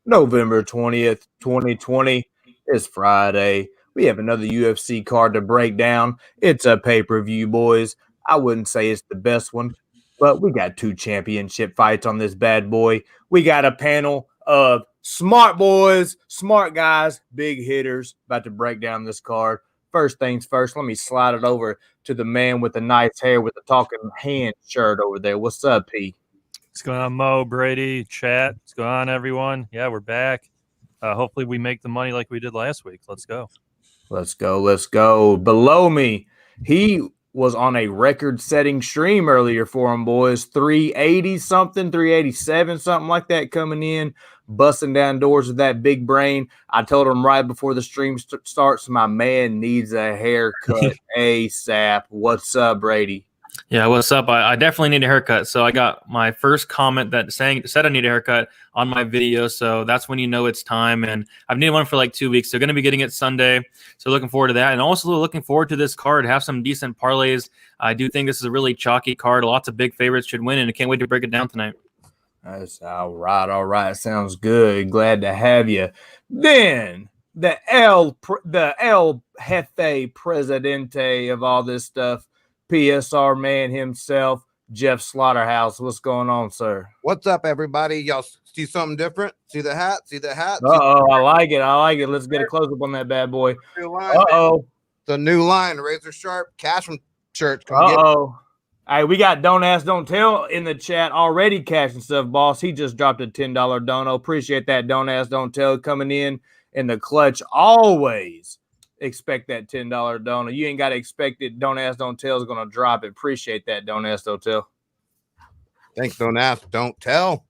November 20th, 2020 is Friday. We have another UFC card to break down. It's a pay-per-view, boys. I wouldn't say it's the best one, but we got 2 championship fights on this bad boy. We got a panel of smart boys, smart guys, big hitters about to break down this card. First things first, let me slide it over to the man with the nice hair with the Talkin Hands shirt over there. What's up, P? What's going on, Mo, Brady, chat? What's going on, everyone? Yeah, we're back. Hopefully we make the money like we did last week. Let's go. Let's go. Let's go. Below me, he was on a record-setting stream earlier for him, boys. 380-something, 387, something like that coming in, busting down doors with that big brain. I told him right before the stream starts, my man needs a haircut ASAP. What's up, Brady? Yeah, what's up? I definitely need a haircut. So I got my first comment that said I need a haircut on my video. So that's when you know it's time. And I've needed one for like 2 weeks. So going to be getting it Sunday. So looking forward to that. And also looking forward to this card. Have some decent parlays. I do think this is a really chalky card. Lots of big favorites should win. And I can't wait to break it down tonight. That's all right. All right. Sounds good. Glad to have you. Then the El Jefe Presidente of all this stuff, PSR man himself, Jeff Slaughterhouse. What's going on, sir? What's up, everybody? Y'all see something different? See the hat? See the hat? Uh-oh, I like it. I like it. Let's get a close-up on that bad boy. Uh-oh. It's a new line, razor sharp, cash from church. Uh-oh. Hey, we got Don't Ask, Don't Tell in the chat already cashing stuff, boss. He just dropped a $10 dono. Appreciate that Don't Ask, Don't Tell coming in the clutch. Always expect that $10 dono. You ain't got to expect it. Don't Ask, Don't Tell is going to drop it. Appreciate that Don't Ask, Don't Tell. Thanks, Don't Ask, Don't Tell.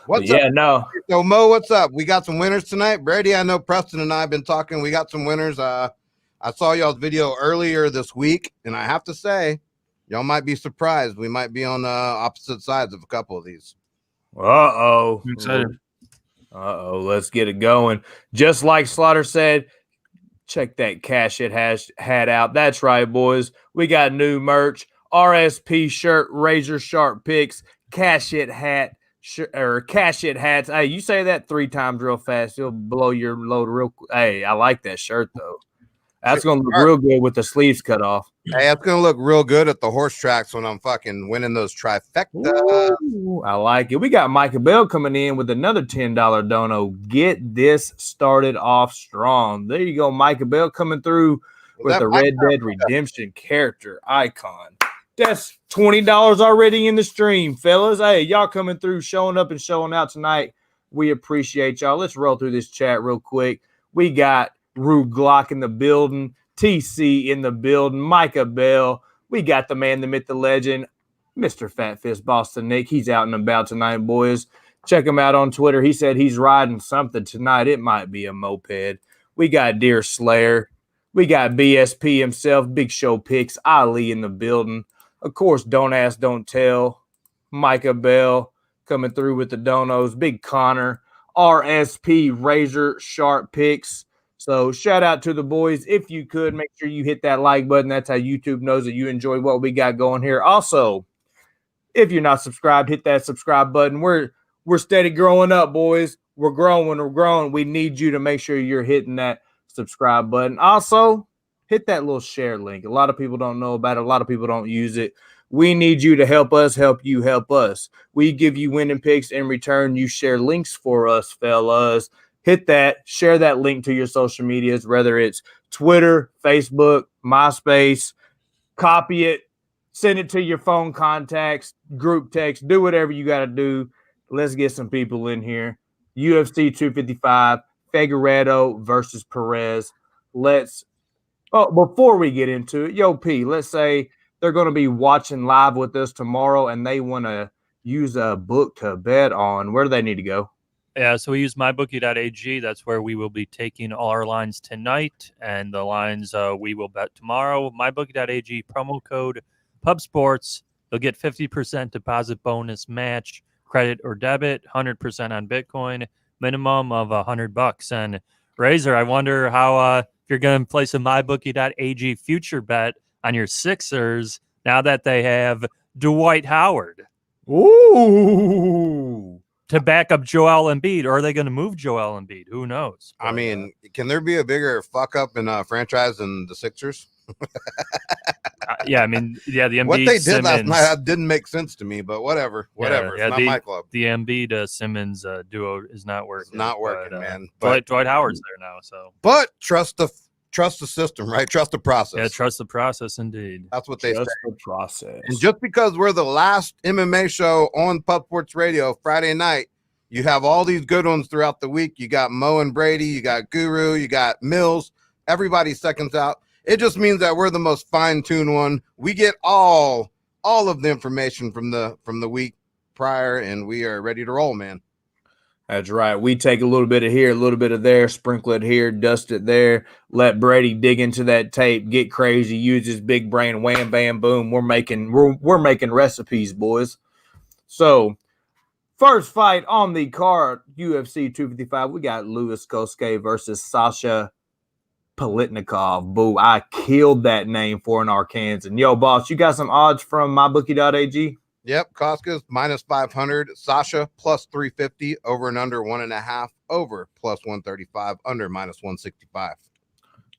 What's up? Yeah, no. So, Mo, what's up? We got some winners tonight. Brady, I know Preston and I have been talking. We got some winners. I saw y'all's video earlier this week, and I have to say, y'all might be surprised. We might be on the opposite sides of a couple of these. Uh-oh. I'm excited. Uh-oh. Let's get it going. Just like Slaughter said, check that cash it hat out. That's right, boys. We got new merch, RSP shirt, razor sharp picks, cash it hat, or cash it hats. Hey, you say that 3 times real fast, you'll blow your load real quick. Hey, I like that shirt though. That's gonna look real good with the sleeves cut off. Hey, that's gonna look real good at the horse tracks when I'm fucking winning those trifecta. Ooh, I like it. We got Micah Bell coming in with another $10 dono. Get this started off strong. There you go, Micah Bell coming through with the Red Dead Redemption character icon. That's $20 already in the stream, fellas. Hey, y'all coming through, showing up and showing out tonight. We appreciate y'all. Let's roll through this chat real quick. We got Rue Glock in the building, TC in the building, Micah Bell. We got the man, the myth, the legend, Mr. Fat Fist Boston Nick. He's out and about tonight, boys. Check him out on Twitter. He said he's riding something tonight. It might be a moped. We got Deer Slayer. We got BSP himself, Big Show Picks, Ali in the building. Of course, Don't Ask, Don't Tell. Micah Bell coming through with the donos. Big Connor. RSP Razor Sharp Picks. So shout out to the boys. If you could, make sure you hit that like button. That's how YouTube knows that you enjoy what we got going here. Also, if you're not subscribed, hit that subscribe button. We're steady growing up, boys. We're growing. We need you to make sure you're hitting that subscribe button. Also, hit that little share link. A lot of people don't know about it. A lot of people don't use it. We need you to help us, help you, help us. We give you winning picks. In return, you share links for us, fellas. Hit that, share that link to your social medias, whether it's Twitter, Facebook, MySpace. Copy it, send it to your phone contacts, group text, do whatever you got to do. Let's get some people in here. UFC 255, Figueiredo versus Perez. Before we get into it, yo, P, let's say they're going to be watching live with us tomorrow and they want to use a book to bet on. Where do they need to go? Yeah, so we use mybookie.ag. That's where we will be taking all our lines tonight, and the lines we will bet tomorrow. Mybookie.ag, promo code PubSports. You'll get 50% deposit bonus match, credit or debit, 100% on Bitcoin, minimum of $100. And Razor, I wonder how you're going to place a mybookie.ag future bet on your Sixers now that they have Dwight Howard. Ooh. To back up Joel Embiid, or are they going to move Joel Embiid? Who knows? I mean, can there be a bigger fuck up in a franchise than the Sixers? Yeah, I mean, yeah, the Embiid what they did Simmons, last night didn't make sense to me, but whatever. It's not my club. The Embiid Simmons duo is not working. It's not working, man. Dwight Howard's there now, so. But trust the system, right? Trust the process. Yeah, trust the process, indeed. That's what they say. The process. And just because we're the last MMA show on Pub Sports Radio Friday night, you have all these good ones throughout the week. You got Mo and Brady, you got Guru, you got Mills. Everybody seconds out. It just means that we're the most fine-tuned one. We get all of the information from the week prior, and we are ready to roll, man. That's right. We take a little bit of here, a little bit of there, sprinkle it here, dust it there, let Brady dig into that tape, get crazy, use his big brain, wham, bam, boom. We're making recipes, boys. So, first fight on the card, UFC 255, we got Cosce versus Sasha Palatnikov. Boo, I killed that name for an Arkansan. Yo, boss, you got some odds from mybookie.ag? Yep, Cosce's minus 500, Sasha plus 350, over and under 1.5, over plus 135, under minus 165.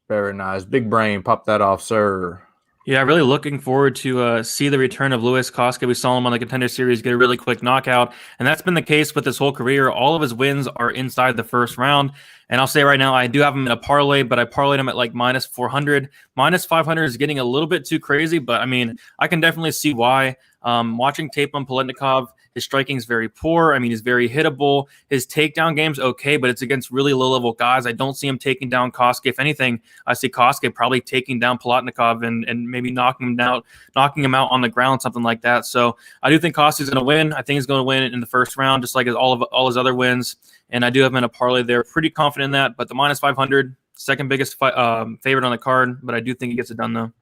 Very nice. Big brain. Pop that off, sir. Yeah, really looking forward to see the return of Cosce. We saw him on the Contender Series get a really quick knockout, and that's been the case with his whole career. All of his wins are inside the first round, and I'll say right now, I do have him in a parlay, but I parlayed him at like minus 400. Minus 500 is getting a little bit too crazy, but I mean, I can definitely see why. Watching tape on Palatnikov, his striking is very poor. I mean, he's very hittable. His takedown game's okay, but it's against really low-level guys. I don't see him taking down Cosce. If anything, I see Cosce probably taking down Palatnikov and maybe knocking him out on the ground, something like that. So I do think Cosce's going to win. I think he's going to win in the first round, just like all his other wins. And I do have him in a parlay there. Pretty confident in that. But the minus 500, second biggest favorite on the card. But I do think he gets it done, though.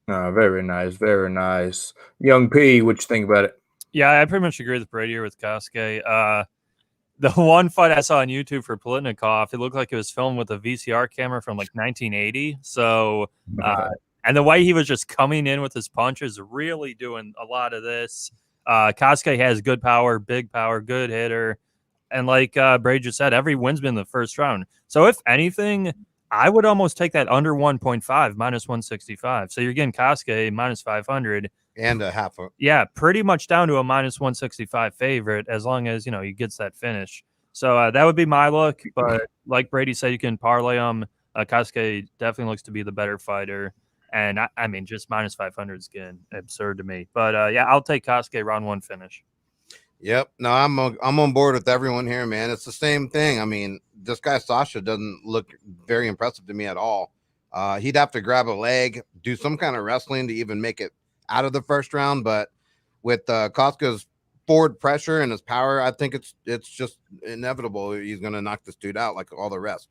Very nice. Very nice. Young P, what you think about it? Yeah, I pretty much agree with Brady here with Cosce. The one fight I saw on YouTube for Palatnikov, it looked like it was filmed with a VCR camera from like 1980. So, and the way he was just coming in with his punches, really doing a lot of this. Cosce has good power, big power, good hitter. And like Brady just said, every win's been in the first round. So if anything, I would almost take that under 1.5, minus 165. So you're getting Cosce minus 500. And a half. Yeah, pretty much down to a minus 165 favorite as long as, he gets that finish. So that would be my look. But like Brady said, you can parlay him. Cosce definitely looks to be the better fighter. And I mean, just minus 500 is getting absurd to me. But yeah, I'll take Cosce round one finish. Yep. No, I'm on board with everyone here, man. It's the same thing. I mean, this guy Sasha doesn't look very impressive to me at all. He'd have to grab a leg, do some kind of wrestling to even make it out of the first round. But with Cosce's forward pressure and his power, I think it's just inevitable he's going to knock this dude out like all the rest.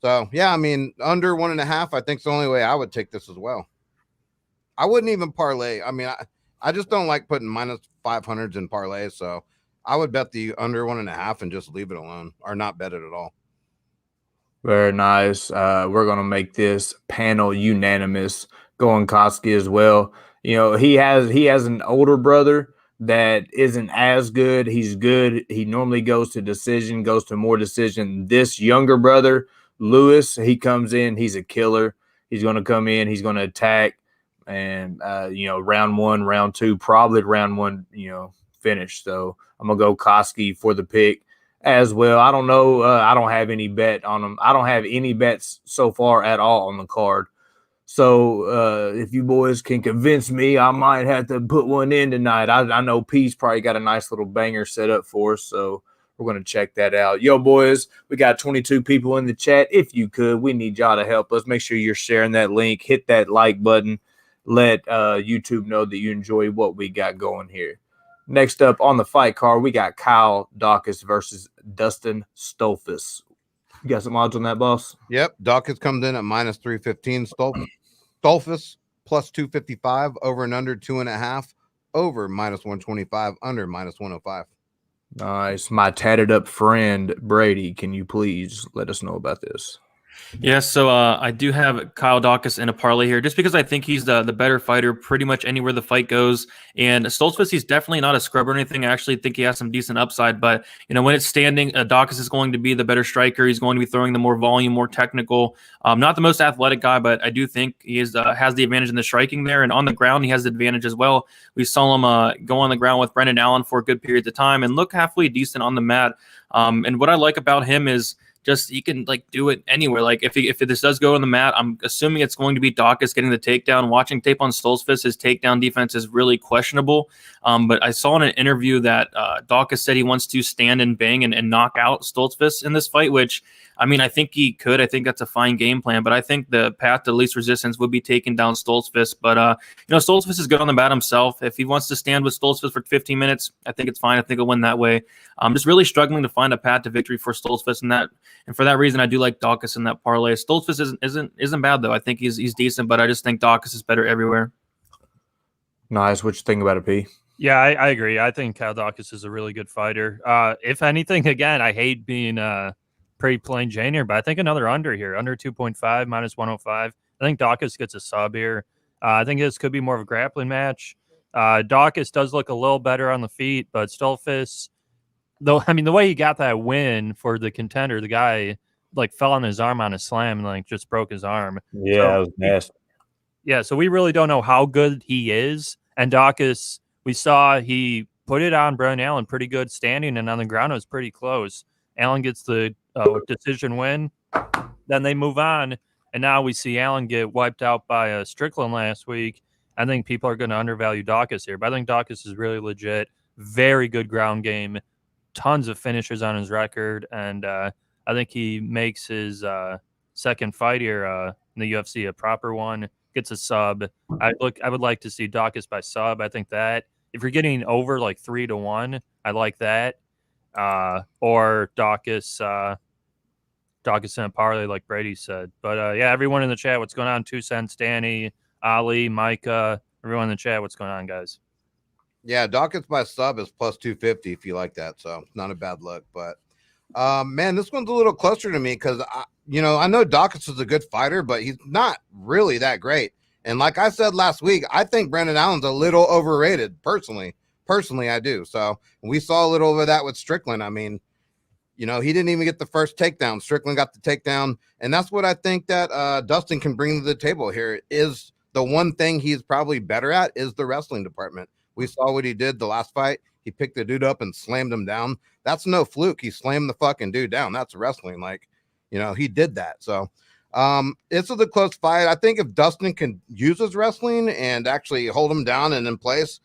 So yeah, I mean, under 1.5, I think is the only way I would take this as well. I wouldn't even parlay. I mean, I just don't like putting minus 500s in parlays, so I would bet the under 1.5 and just leave it alone, or not bet it at all. Very nice. We're gonna make this panel unanimous, going Cosce as well. He has an older brother that isn't as good. He's good. He normally goes to more decision. This younger brother, Lewis, he comes in. He's a killer. He's gonna come in. He's gonna attack. And, round one, round two, probably round one, finish. So I'm going to go Cosce for the pick as well. I don't know. I don't have any bet on him. I don't have any bets so far at all on the card. So if you boys can convince me, I might have to put one in tonight. I know P's probably got a nice little banger set up for us. So we're going to check that out. Yo, boys, we got 22 people in the chat. If you could, we need y'all to help us. Make sure you're sharing that link. Hit that like button. Let YouTube know that you enjoy what we got going here. Next up on the fight card, we got Kyle Daukaus versus Dustin Stoltzfus. You got some odds on that, boss? Yep. Daukaus comes in at minus 315. Stoltzfus plus 255, over and under 2.5, over minus 125, under minus 105. Nice. My tatted up friend, Brady, can you please let us know about this? Yeah, so I do have Kyle Daukaus in a parlay here, just because I think he's the better fighter pretty much anywhere the fight goes. And Stoltzfus, he's definitely not a scrub or anything. I actually think he has some decent upside. But when it's standing, Daukaus is going to be the better striker. He's going to be throwing the more volume, more technical. Not the most athletic guy, but I do think he has the advantage in the striking there. And on the ground, he has the advantage as well. We saw him go on the ground with Brendan Allen for a good period of time and look halfway decent on the mat. And what I like about him is just he can do it anywhere. If this does go on the mat, I'm assuming it's going to be Daukaus getting the takedown. Watching tape on Stoltzfus, his takedown defense is really questionable. But I saw in an interview that Daukaus said he wants to stand and bang and knock out Stoltzfus in this fight, which I think he could. I think that's a fine game plan. But I think the path to least resistance would be taking down Stoltzfus. But Stoltzfus is good on the mat himself. If he wants to stand with Stoltzfus for 15 minutes, I think it's fine. I think he'll win that way. I'm just really struggling to find a path to victory for Stoltzfus in that. And for that reason, I do like Daukaus in that parlay. Stoltzfus isn't bad though. I think he's decent, but I just think Daukaus is better everywhere. Nice. What you think about it, P? Yeah, I agree. I think Kyle Daukaus is a really good fighter. If anything, again, I hate being pretty plain Jane here, but I think another under here, under 2.5, -105. I think Daukaus gets a sub here. I think this could be more of a grappling match. Daukaus does look a little better on the feet, but Stoltzfus, though, the way he got that win for the contender, the guy fell on his arm on a slam and just broke his arm. Yeah, that was nasty. Yeah, so we really don't know how good he is. And Daukaus, we saw he put it on Brendan Allen pretty good standing, and on the ground it was pretty close. Allen gets the decision win. Then they move on, and now we see Allen get wiped out by Strickland last week. I think people are going to undervalue Daukaus here, but I think Daukaus is really legit. Very good ground game. Tons of finishes on his record, and I think he makes his second fight here in the UFC a proper one. Gets a sub. I would like to see Daukaus by sub. I think that if you're getting over 3-1, I like that. Or Daukaus in a parlay, like Brady said. But yeah, everyone in the chat, what's going on? 2 cents, Danny, Ali, Micah, everyone in the chat, what's going on, guys? Yeah, Daukaus by sub is +250 if you like that. So not a bad look. But man, this one's a little closer to me because I know Daukaus is a good fighter, but he's not really that great. And like I said last week, I think Brendan Allen's a little overrated personally. Personally, I do. So we saw a little of that with Strickland. He didn't even get the first takedown. Strickland got the takedown. And that's what I think that Dustin can bring to the table here is the one thing he's probably better at is the wrestling department. We saw what he did the last fight. He picked the dude up and slammed him down. That's no fluke. He slammed the fucking dude down. That's wrestling. He did that. So this is a close fight. I think if Dustin can use his wrestling and actually hold him down and in place,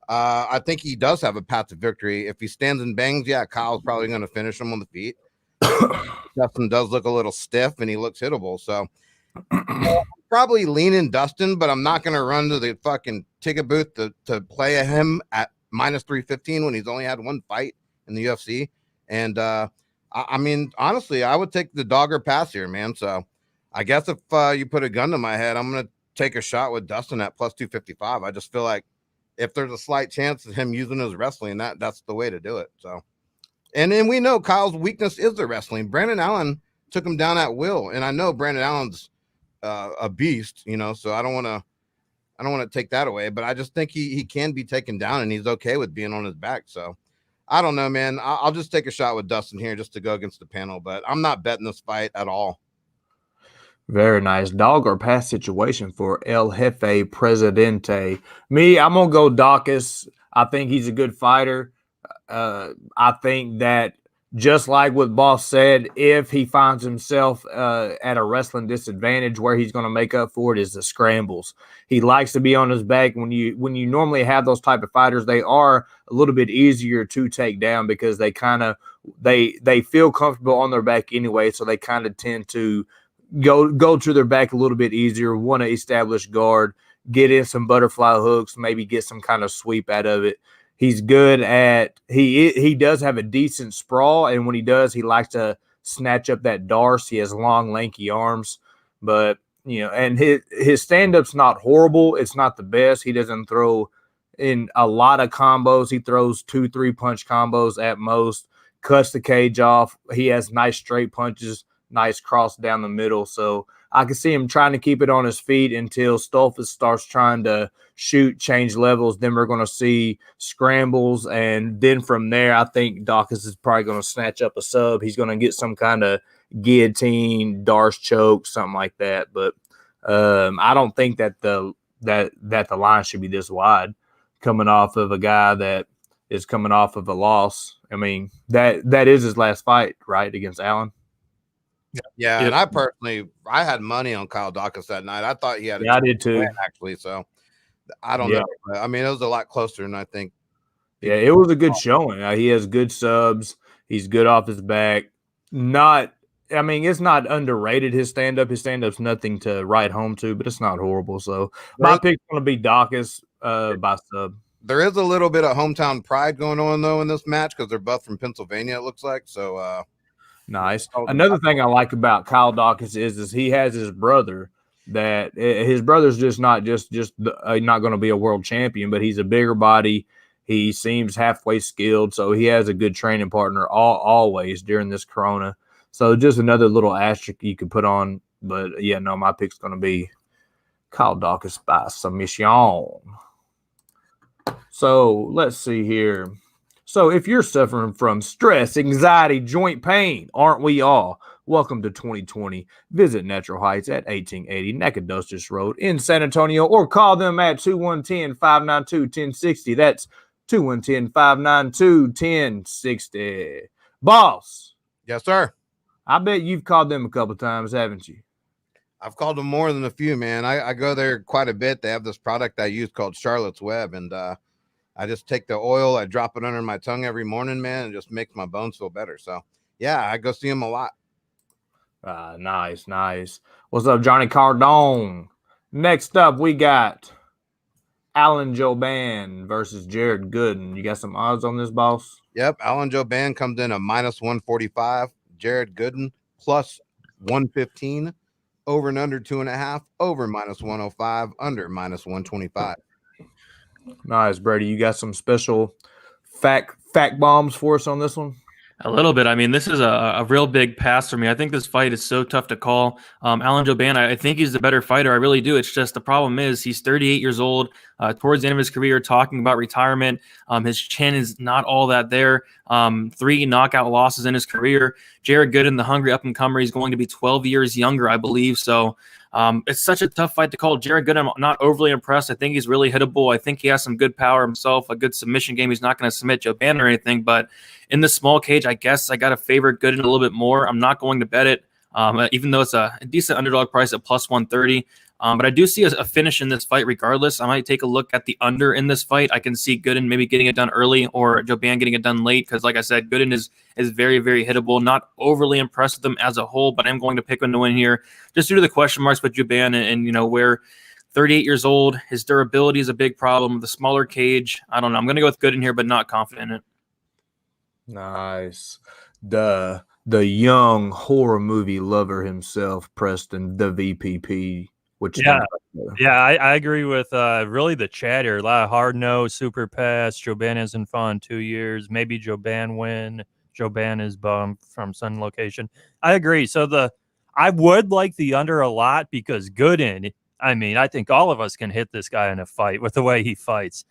I think he does have a path to victory. If he stands and bangs, yeah, Kyle's probably going to finish him on the feet. Dustin does look a little stiff and he looks hittable. So probably leaning Dustin, but I'm not going to run to the fucking ticket booth to play him at -315 when he's only had one fight in the UFC. And honestly, I would take the dogger pass here, man. So I guess if you put a gun to my head, I'm going to take a shot with Dustin at +255. I just feel like if there's a slight chance of him using his wrestling, that's the way to do it. So, and then we know Kyle's weakness is the wrestling. Brendan Allen took him down at will, and I know Brendan Allen's a beast, so I don't want to take that away, but I just think he can be taken down, and he's okay with being on his back. So I don't know, man. I'll just take a shot with Dustin here just to go against the panel, but I'm not betting this fight at all. Very nice. Dog or pass situation for El Jefe Presidente. Me, I'm going to go Daukaus. I think he's a good fighter. I think that just like what Boss said, if he finds himself at a wrestling disadvantage, where he's going to make up for it is the scrambles. He likes to be on his back. When you normally have those type of fighters, they are a little bit easier to take down because they kind of they feel comfortable on their back anyway, so they kind of tend to go to their back a little bit easier, want to establish guard, get in some butterfly hooks, maybe get some kind of sweep out of it. He's good at he does have a decent sprawl, and when he does, he likes to snatch up that darce. He has long, lanky arms, but and his stand-up's not horrible. It's not the best. He doesn't throw in a lot of combos. He throws 2-3 punch combos at most, cuts the cage off. He has nice straight punches, nice cross down the middle. So I can see him trying to keep it on his feet until Stoltzfus starts trying to shoot, change levels. Then we're going to see scrambles. And then from there, I think Daukaus is probably going to snatch up a sub. He's going to get some kind of guillotine, Darce choke, something like that. But I don't think that the line should be this wide coming off of a guy that is coming off of a loss. I mean, that is his last fight, right, against Allen? Yeah, and I had money on Kyle Daukaus that night. I thought he had I did too, actually. So I don't know. I mean, it was a lot closer than I think. Yeah, it was a good showing. He has good subs. He's good off his back. It's not underrated, his stand-up. His stand-up's nothing to write home to, but it's not horrible. So my pick's going to be Daukaus by sub. There is a little bit of hometown pride going on, though, in this match because they're both from Pennsylvania, it looks like. So nice. Another thing I like about Kyle Daukaus is he has his brother that his brother's just not not going to be a world champion, but he's a bigger body. He seems halfway skilled, so he has a good training partner always during this Corona. So just another little asterisk you could put on. But, yeah, no, my pick's going to be Kyle Daukaus by submission. So let's see here. So if you're suffering from stress, anxiety, joint pain, aren't we all? Welcome to 2020. Visit Natural Heights at 1880 Nacogdoches Road in San Antonio or call them at 210-592-1060. That's 210-592-1060. Boss. Yes, sir. I bet you've called them a couple times, haven't you? I've called them more than a few, man. I go there quite a bit. They have this product I use called Charlotte's Web, and I just take the oil, I drop it under my tongue every morning, man, and it just makes my bones feel better. So, yeah, I go see them a lot. Nice. What's up, Johnny Cardone? Next up, we got Alan Jouban versus Jared Gooden. You got some odds on this, boss? Yep, Alan Jouban comes in at -145. Jared Gooden plus 115. Over and under 2.5. Over -105. Under -125. Nice, Brady. You got some special fact bombs for us on this one? A little bit. I mean, this is a real big pass for me. I think this fight is so tough to call. Alan Jouban, I think he's the better fighter. I really do. It's just the problem is he's 38 years old, towards the end of his career, talking about retirement. His chin is not all that there. 3 knockout losses in his career. Jared Gooden, the hungry up-and-comer, he's going to be 12 years younger, I believe. So it's such a tough fight to call. Jared Gooden, I'm not overly impressed. I think he's really hittable. I think he has some good power himself, a good submission game. He's not going to submit Jouban or anything, but in the small cage, I guess I got to favor Gooden a little bit more. I'm not going to bet it, even though it's a decent underdog price at +130. But I do see a finish in this fight regardless. I might take a look at the under in this fight. I can see Gooden maybe getting it done early or Jouban getting it done late because, like I said, Gooden is very, very hittable. Not overly impressed with them as a whole, but I'm going to pick him to win here just due to the question marks with Jouban and where 38 years old, his durability is a big problem. The smaller cage, I don't know. I'm going to go with Gooden here, but not confident in it. Nice. The young horror movie lover himself, Preston, the VPP. I agree with really the chat here. A lot of hard no, super pass. Jouban isn't fun 2 years. Maybe Jouban win. Jouban is bummed from Sun location. I agree. So I would like the under a lot because Gooden, I mean, I think all of us can hit this guy in a fight with the way he fights.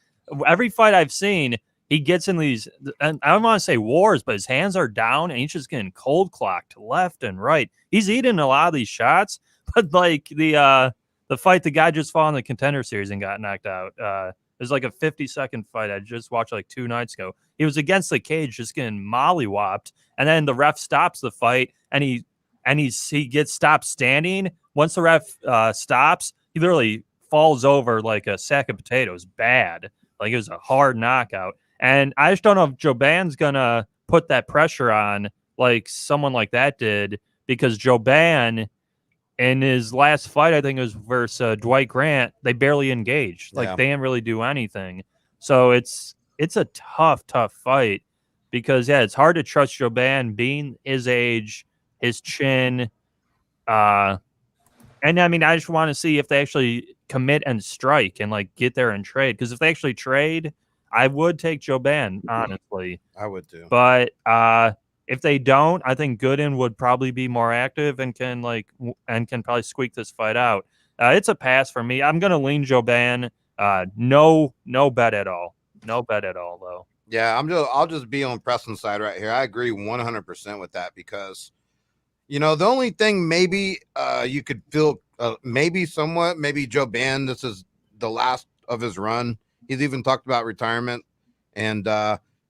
Every fight I've seen, he gets in these, and I don't want to say wars, but his hands are down and he's just getting cold clocked left and right. He's eating a lot of these shots, but like the fight, the guy just fought in the Contender Series and got knocked out. It was like a 50-second fight I just watched like 2 nights ago. He was against the cage just getting mollywopped, and then the ref stops the fight and he gets stopped standing. Once the ref stops, he literally falls over like a sack of potatoes. Bad. Like it was a hard knockout. And I just don't know if Jouban's going to put that pressure on like someone like that did, because Jouban in his last fight, I think it was versus Dwight Grant, they barely engaged. Like they didn't really do anything. So it's a tough fight because, it's hard to trust Jouban being his age, his chin. And I mean, I just want to see if they actually commit and strike and like get there and trade. Because if they actually trade, I would take Jouban, honestly. I would too. But If they don't, I think Gooden would probably be more active and can probably squeak this fight out. It's a pass for me. I'm gonna lean Jouban. No bet at all. No bet at all, though. Yeah, I'll just be on Preston's side right here. I agree 100% with that because, the only thing maybe you could feel maybe Jouban, this is the last of his run. He's even talked about retirement, and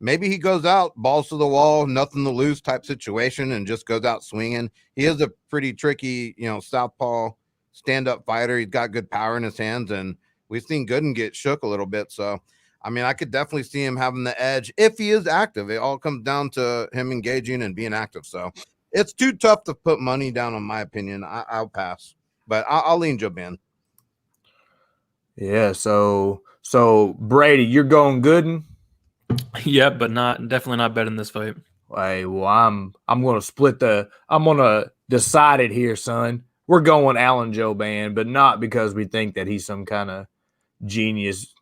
maybe he goes out, balls to the wall, nothing to lose type situation, and just goes out swinging. He is a pretty tricky, southpaw stand-up fighter. He's got good power in his hands, and we've seen Gooden get shook a little bit. So, I mean, I could definitely see him having the edge if he is active. It all comes down to him engaging and being active. So, it's too tough to put money down, in my opinion. I'll pass, but I'll lean Jouban. Yeah. So Brady, you're going Gooden. Yep, but definitely not betting this fight. Hey, well, I'm gonna decide it here, son. We're going Alan Jouban, but not because we think that he's some kind of genius.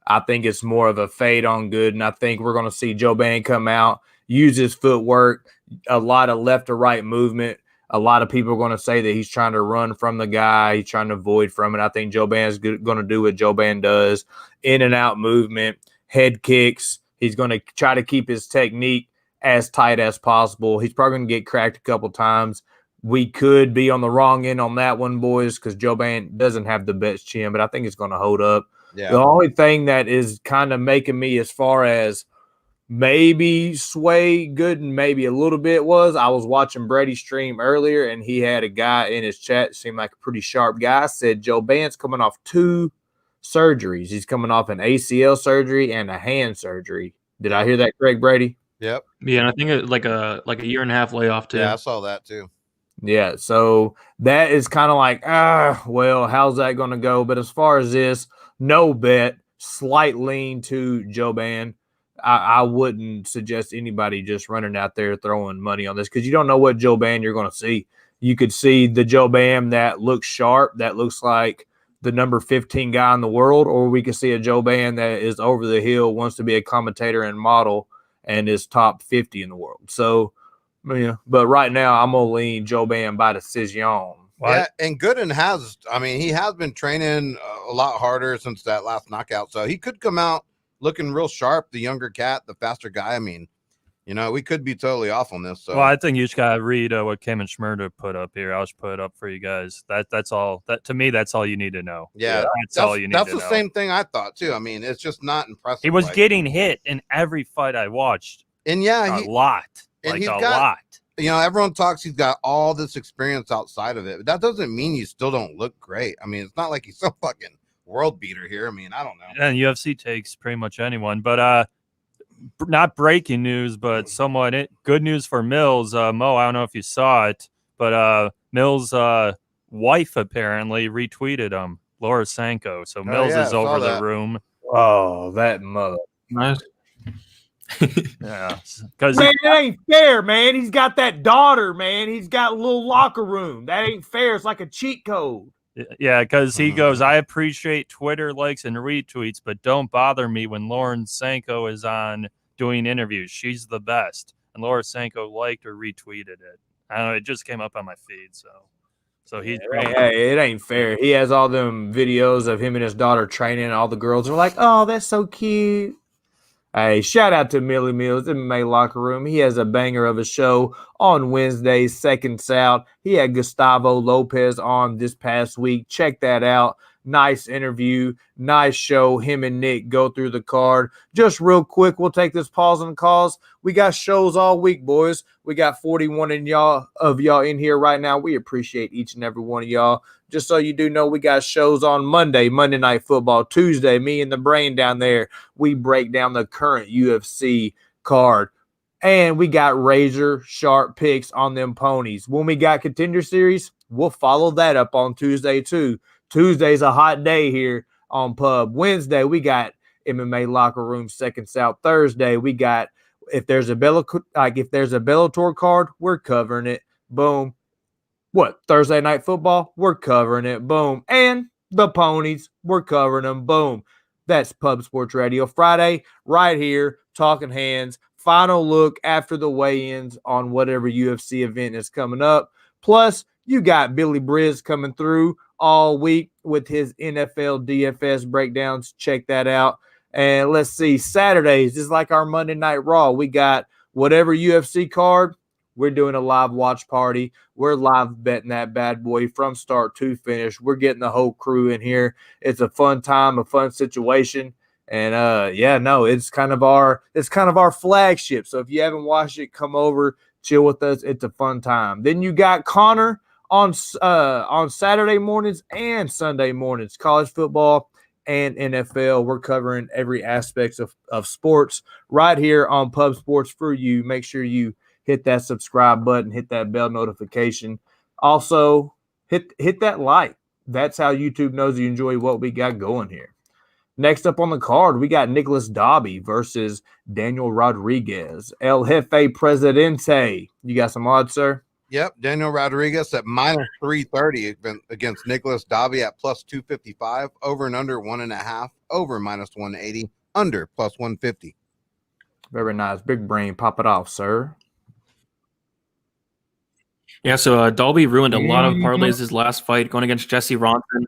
I think it's more of a fade on Gooden. I think we're gonna see Jouban come out, use his footwork, a lot of left to right movement. A lot of people are going to say that he's trying to run from the guy. He's trying to avoid from it. I think Jouban is going to do what Jouban does, in and out movement, head kicks. He's going to try to keep his technique as tight as possible. He's probably going to get cracked a couple times. We could be on the wrong end on that one, boys, because Jouban doesn't have the best chin, but I think it's going to hold up. Yeah. The only thing that is kind of making me as far as maybe sway Gooden, maybe a little bit, was I was watching Brady's stream earlier, and he had a guy in his chat, seemed like a pretty sharp guy, said Jouban's coming off 2 surgeries. He's coming off an ACL surgery and a hand surgery. Did I hear that correct, Brady? Yep. Yeah, and I think it like a year and a half layoff too. Yeah, I saw that too. Yeah, so that is kind of like, well, how's that going to go? But as far as this, no bet, slight lean to Jouban. I wouldn't suggest anybody just running out there throwing money on this because you don't know what Jouban you're going to see. You could see the Jouban that looks sharp, that looks like the number 15 guy in the world, or we could see a Jouban that is over the hill, wants to be a commentator and model, and is top 50 in the world. So, yeah, but right now I'm going to lean Jouban by decision. Yeah, and Gooden he has been training a lot harder since that last knockout, so he could come out looking real sharp, the younger cat, the faster guy. I mean, we could be totally off on this. So. Well, I think you just gotta read what Kim and Schmurda put up here. I'll just put it up for you guys. That's all. That to me, that's all you need to know. Yeah, that's all you need to know. That's the same thing I thought too. I mean, it's just not impressive. He was getting hit in every fight I watched, and a lot, lot. Everyone talks. He's got all this experience outside of it. But that doesn't mean you still don't look great. I mean, it's not like he's some fucking world beater here. I mean, I don't know. And UFC takes pretty much anyone, but not breaking news, but somewhat good news for Mills. Mo, I don't know if you saw it, but Mills' wife apparently retweeted him, Laura Sanko. So Mills is over the room. Oh, that mother. Nice. Yeah, because it ain't fair, man. He's got that daughter, man. He's got a little locker room. That ain't fair. It's like a cheat code. Yeah, because he goes, I appreciate Twitter likes and retweets, but don't bother me when Lauren Sanko is on doing interviews. She's the best. And Laura Sanko liked or retweeted it. I don't know. It just came up on my feed. So he's hey, it ain't fair. He has all them videos of him and his daughter training, and all the girls are like, oh, that's so cute. Hey, shout out to Millie Mills, MMA Locker Room. He has a banger of a show on Wednesdays, Seconds Out. He had Gustavo Lopez on this past week. Check that out. Nice interview, nice show. Him and Nick go through the card. Just real quick, we'll take this pause and calls. We got shows all week, boys. We got 41 of y'all in here right now. We appreciate each and every one of y'all. Just so you do know, we got shows on Monday Night Football. Tuesday, me and the brain down there, we break down the current UFC card. And we got razor sharp picks on them ponies. When we got Contender Series, we'll follow that up on Tuesday too. Tuesday's a hot day here on Pub. Wednesday, we got MMA Locker Room Seconds Out. Thursday, we got if there's a Bellator card, we're covering it. Boom. What? Thursday Night Football, we're covering it. Boom. And the ponies, we're covering them. Boom. That's Pub Sports Radio. Friday, right here, Talkin Hands. final look after the weigh-ins on whatever UFC event is coming up. Plus, you got Billy Briz coming through all week with his NFL DFS breakdowns. Check that out. And let's see, Saturdays, just like our Monday Night Raw, we got whatever UFC card, we're doing a live watch party. We're live betting that bad boy from start to finish. We're getting the whole crew in here. It's a fun time, a fun situation. And it's kind of our flagship. So if you haven't watched it, come over, chill with us. It's a fun time. Then you got Connor on Saturday mornings and Sunday mornings, college football and NFL. We're covering every aspect of sports right here on Pub Sports for you. Make sure you hit that subscribe button, hit that bell notification. Also, hit that like. That's how YouTube knows you enjoy what we got going here. Next up on the card, we got Nicholas Dalby versus Daniel Rodriguez. El Jefe Presidente. You got some odds, sir? Yep, Daniel Rodriguez at -330 against Nicholas Dalby at +255. Over and under 1.5. Over -180. Under +150. Very nice. Big brain. Pop it off, sir. Yeah, so Dalby ruined a lot of parlays his last fight going against Jesse Ronson.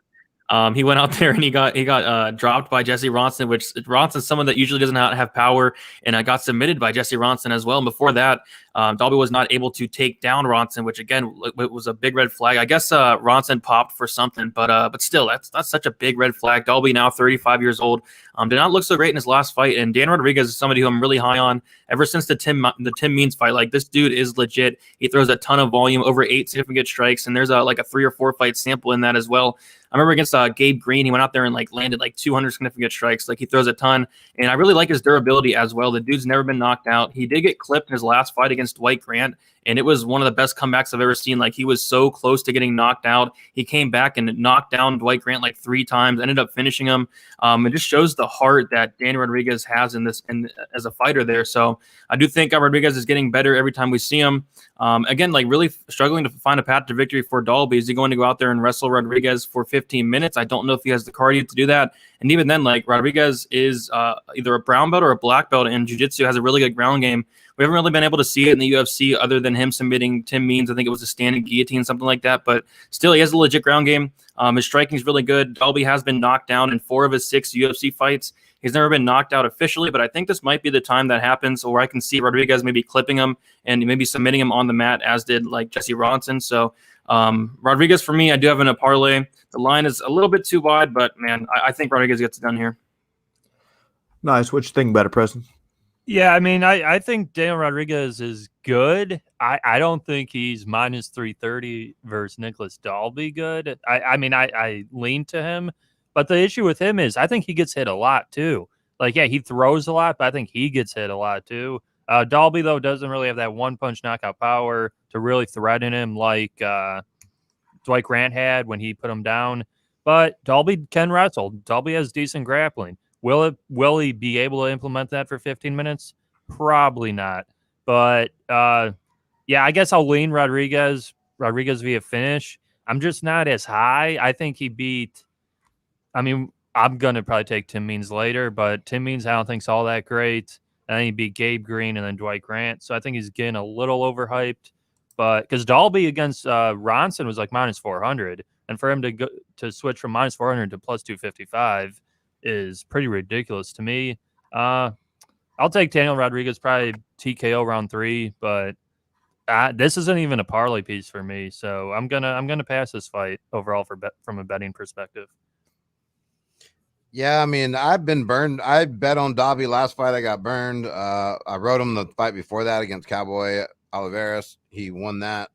He went out there and he got dropped by Jesse Ronson, which Ronson's someone that usually doesn't have power, and got submitted by Jesse Ronson as well. And before that, Dalby was not able to take down Ronson, which again was a big red flag. I guess Ronson popped for something, but still, that's such a big red flag. Dalby, now 35 years old, did not look so great in his last fight. And Dan Rodriguez is somebody who I'm really high on ever since the Tim Means fight. Like, this dude is legit. He throws a ton of volume, over 8 significant strikes, and there's like a 3 or 4 fight sample in that as well. I remember against Gabe Green, he went out there and landed 200 significant strikes. He throws a ton, and I really like his durability as well. The dude's never been knocked out. He did get clipped in his last fight against Dwight Grant, and it was one of the best comebacks I've ever seen. He was so close to getting knocked out. He came back and knocked down Dwight Grant 3 times, ended up finishing him. It just shows the heart that Danny Rodriguez has as a fighter there. So I do think Rodriguez is getting better every time we see him. Again, really struggling to find a path to victory for Dalby. Is he going to go out there and wrestle Rodriguez for 15 minutes? I don't know if he has the cardio to do that. And even then, Rodriguez is either a brown belt or a black belt in jiu-jitsu, has a really good ground game. We haven't really been able to see it in the UFC other than him submitting Tim Means. I think it was a standing guillotine, something like that. But still, he has a legit ground game. His striking is really good. Dalby has been knocked down in 4 of his 6 UFC fights. He's never been knocked out officially, but I think this might be the time that happens, or I can see Rodriguez maybe clipping him and maybe submitting him on the mat, as did Jesse Ronson. So Rodriguez, for me, I do have in a parlay. The line is a little bit too wide, but man, I think Rodriguez gets it done here. Nice. What you think about it, Preston? Yeah, I mean, I think Daniel Rodriguez is good. I don't think he's -330 versus Nicholas Dalby good. I lean to him. But the issue with him is I think he gets hit a lot too. He throws a lot, but I think he gets hit a lot too. Dalby, though, doesn't really have that one-punch knockout power to really threaten him like Dwight Grant had when he put him down. But Dalby can wrestle. Dalby has decent grappling. Will he be able to implement that for 15 minutes? Probably not. But, I guess I'll lean Rodriguez via finish. I'm just not as high. I think he beat – I'm going to probably take Tim Means later, but Tim Means I don't think's all that great. And then he beat Gabe Green and then Dwight Grant. So I think he's getting a little overhyped. But because Dalby against Ronson was -400. And for him to switch from -400 to +255 is pretty ridiculous to me. I'll take Daniel Rodriguez, probably TKO round 3, but this isn't even a parlay piece for me. So I'm gonna pass this fight overall from a betting perspective. Yeah, I mean, I've been burned. I bet on Dalby last fight. I got burned. I rode him the fight before that against Cowboy Oliveras. He won that.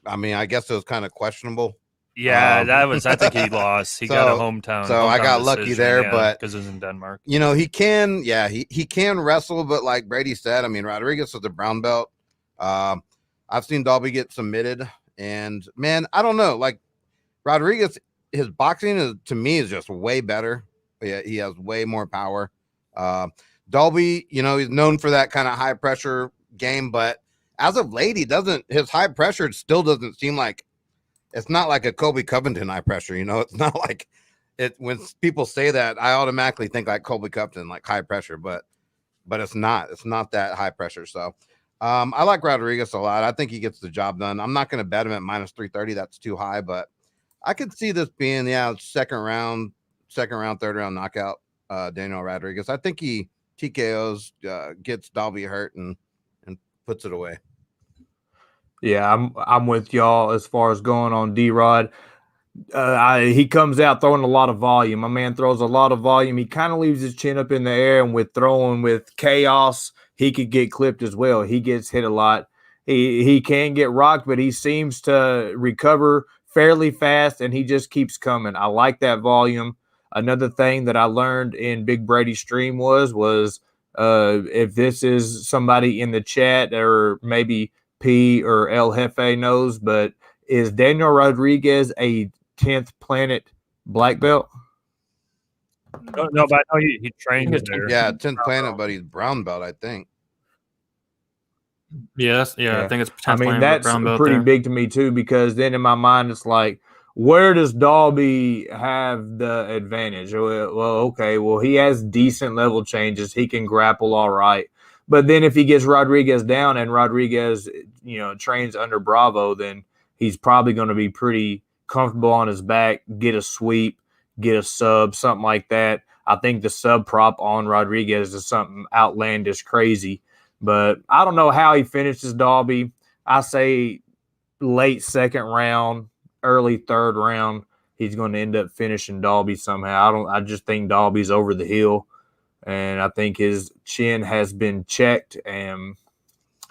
I mean, I guess it was kind of questionable. Yeah, I think he lost. He got a hometown. So I got lucky there, but because it was in Denmark. He can, he can wrestle, but like Brady said, I mean, Rodriguez is a brown belt. I've seen Dalby get submitted, and man, I don't know. Rodriguez, his boxing to me is just way better. Yeah, he has way more power. Dalby, he's known for that kind of high pressure game, but as of late, his high pressure still doesn't seem like. It's not like a Colby Covington high pressure, It's not like it. When people say that, I automatically think like Colby Covington, like high pressure. But but it's not that high pressure. So I like Rodriguez a lot. I think he gets the job done. I'm not going to bet him at minus 330. That's too high, but I could see this being second round, third round knockout. Daniel Rodriguez. I think he TKOs, gets Dalby hurt and puts it away. Yeah, I'm with y'all as far as going on D-Rod. He comes out throwing a lot of volume. My man throws a lot of volume. He kind of leaves his chin up in the air, and with throwing with chaos, he could get clipped as well. He gets hit a lot. He can get rocked, but he seems to recover fairly fast, and he just keeps coming. I like that volume. Another thing that I learned in Big Brady's stream was if this is somebody in the chat or maybe P or El Jefe knows, but is Daniel Rodriguez a 10th Planet black belt? No, but I know he trains there. Yeah, 10th Planet, but he's brown belt, I think. Yes, yeah, I think it's 10th I mean, Planet that's brown belt pretty there. big to me too, because then in my mind it's like, where does Dalby have the advantage? Well, okay, well, he has decent level changes. He can grapple all right. But then if he gets Rodriguez down and Rodriguez, trains under Bravo, then he's probably going to be pretty comfortable on his back, get a sweep, get a sub, something like that. I think the sub prop on Rodriguez is something outlandish, crazy. But I don't know how he finishes Dalby. I say late second round, early third round, he's going to end up finishing Dalby somehow. I just think Dalby's over the hill, and I think his chin has been checked, and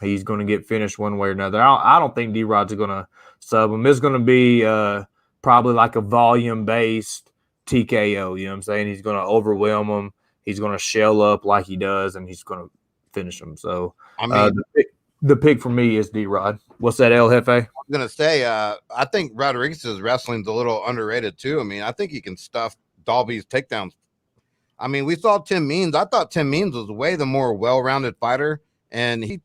he's going to get finished one way or another. I don't think D-Rod's going to sub him. It's going to be probably like a volume-based TKO, you know what I'm saying? He's going to overwhelm him. He's going to shell up like he does, and he's going to finish him. So, I mean, the pick for me is D-Rod. What's that, El Jefe? I'm going to say, I think Rodriguez's wrestling's a little underrated too. I mean, I think he can stuff Dalby's takedowns. I mean, we saw Tim Means. I thought Tim Means was way the more well-rounded fighter, and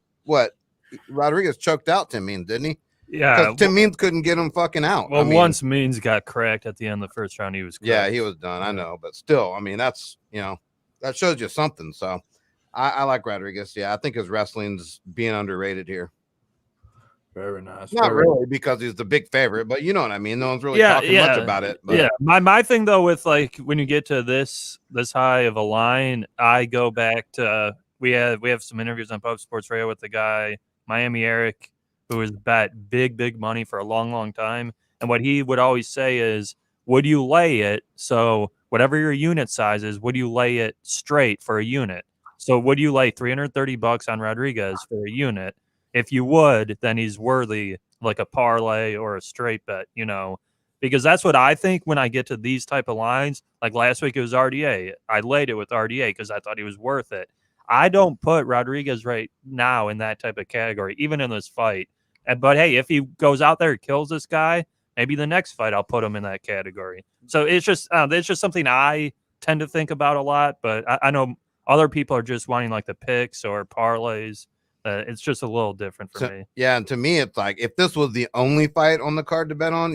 Rodriguez choked out Tim Means, didn't he? Yeah. Because Tim Means couldn't get him fucking out. Well, once Means got cracked at the end of the first round, he was cracked. Yeah, he was done. I know, but still, I mean, that's, that shows you something. So I like Rodriguez. Yeah, I think his wrestling's being underrated here. Very nice. Not really because he's the big favorite, but you know what I mean. No one's really talking much about it. But. Yeah, my thing though with like when you get to this high of a line, I go back to we have some interviews on Pub Sports Radio with the guy Miami Eric, who has bet big money for a long time, and what he would always say is, would you lay it? So whatever your unit size is, would you lay it straight for a unit? So would you lay $330 on Rodriguez for a unit? If you would, then he's worthy like a parlay or a straight bet, because that's what I think when I get to these type of lines. Like last week, it was RDA. I laid it with RDA because I thought he was worth it. I don't put Rodriguez right now in that type of category, even in this fight. But hey, if he goes out there and kills this guy, maybe the next fight I'll put him in that category. So it's just something I tend to think about a lot. But I know other people are just wanting like the picks or parlays. It's just a little different for me. Yeah, and to me, it's like if this was the only fight on the card to bet on,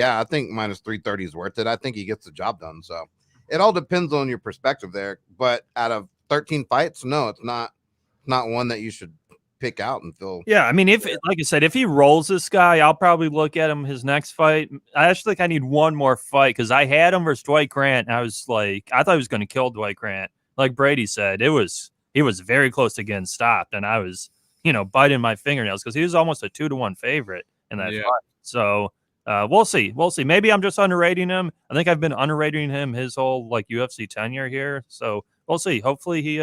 I think minus 330 is worth it. I think he gets the job done. So it all depends on your perspective there. But out of 13 fights, no, it's not one that you should pick out and feel. Yeah, I mean, like I said, if he rolls this guy, I'll probably look at him his next fight. I actually think I need one more fight because I had him versus Dwight Grant, and I was like, I thought he was going to kill Dwight Grant. Like Brady said, he was very close to getting stopped, and I was, biting my fingernails because he was almost a 2-1 favorite in that fight. So we'll see. Maybe I'm just underrating him. I think I've been underrating him his whole like UFC tenure here. So we'll see. Hopefully he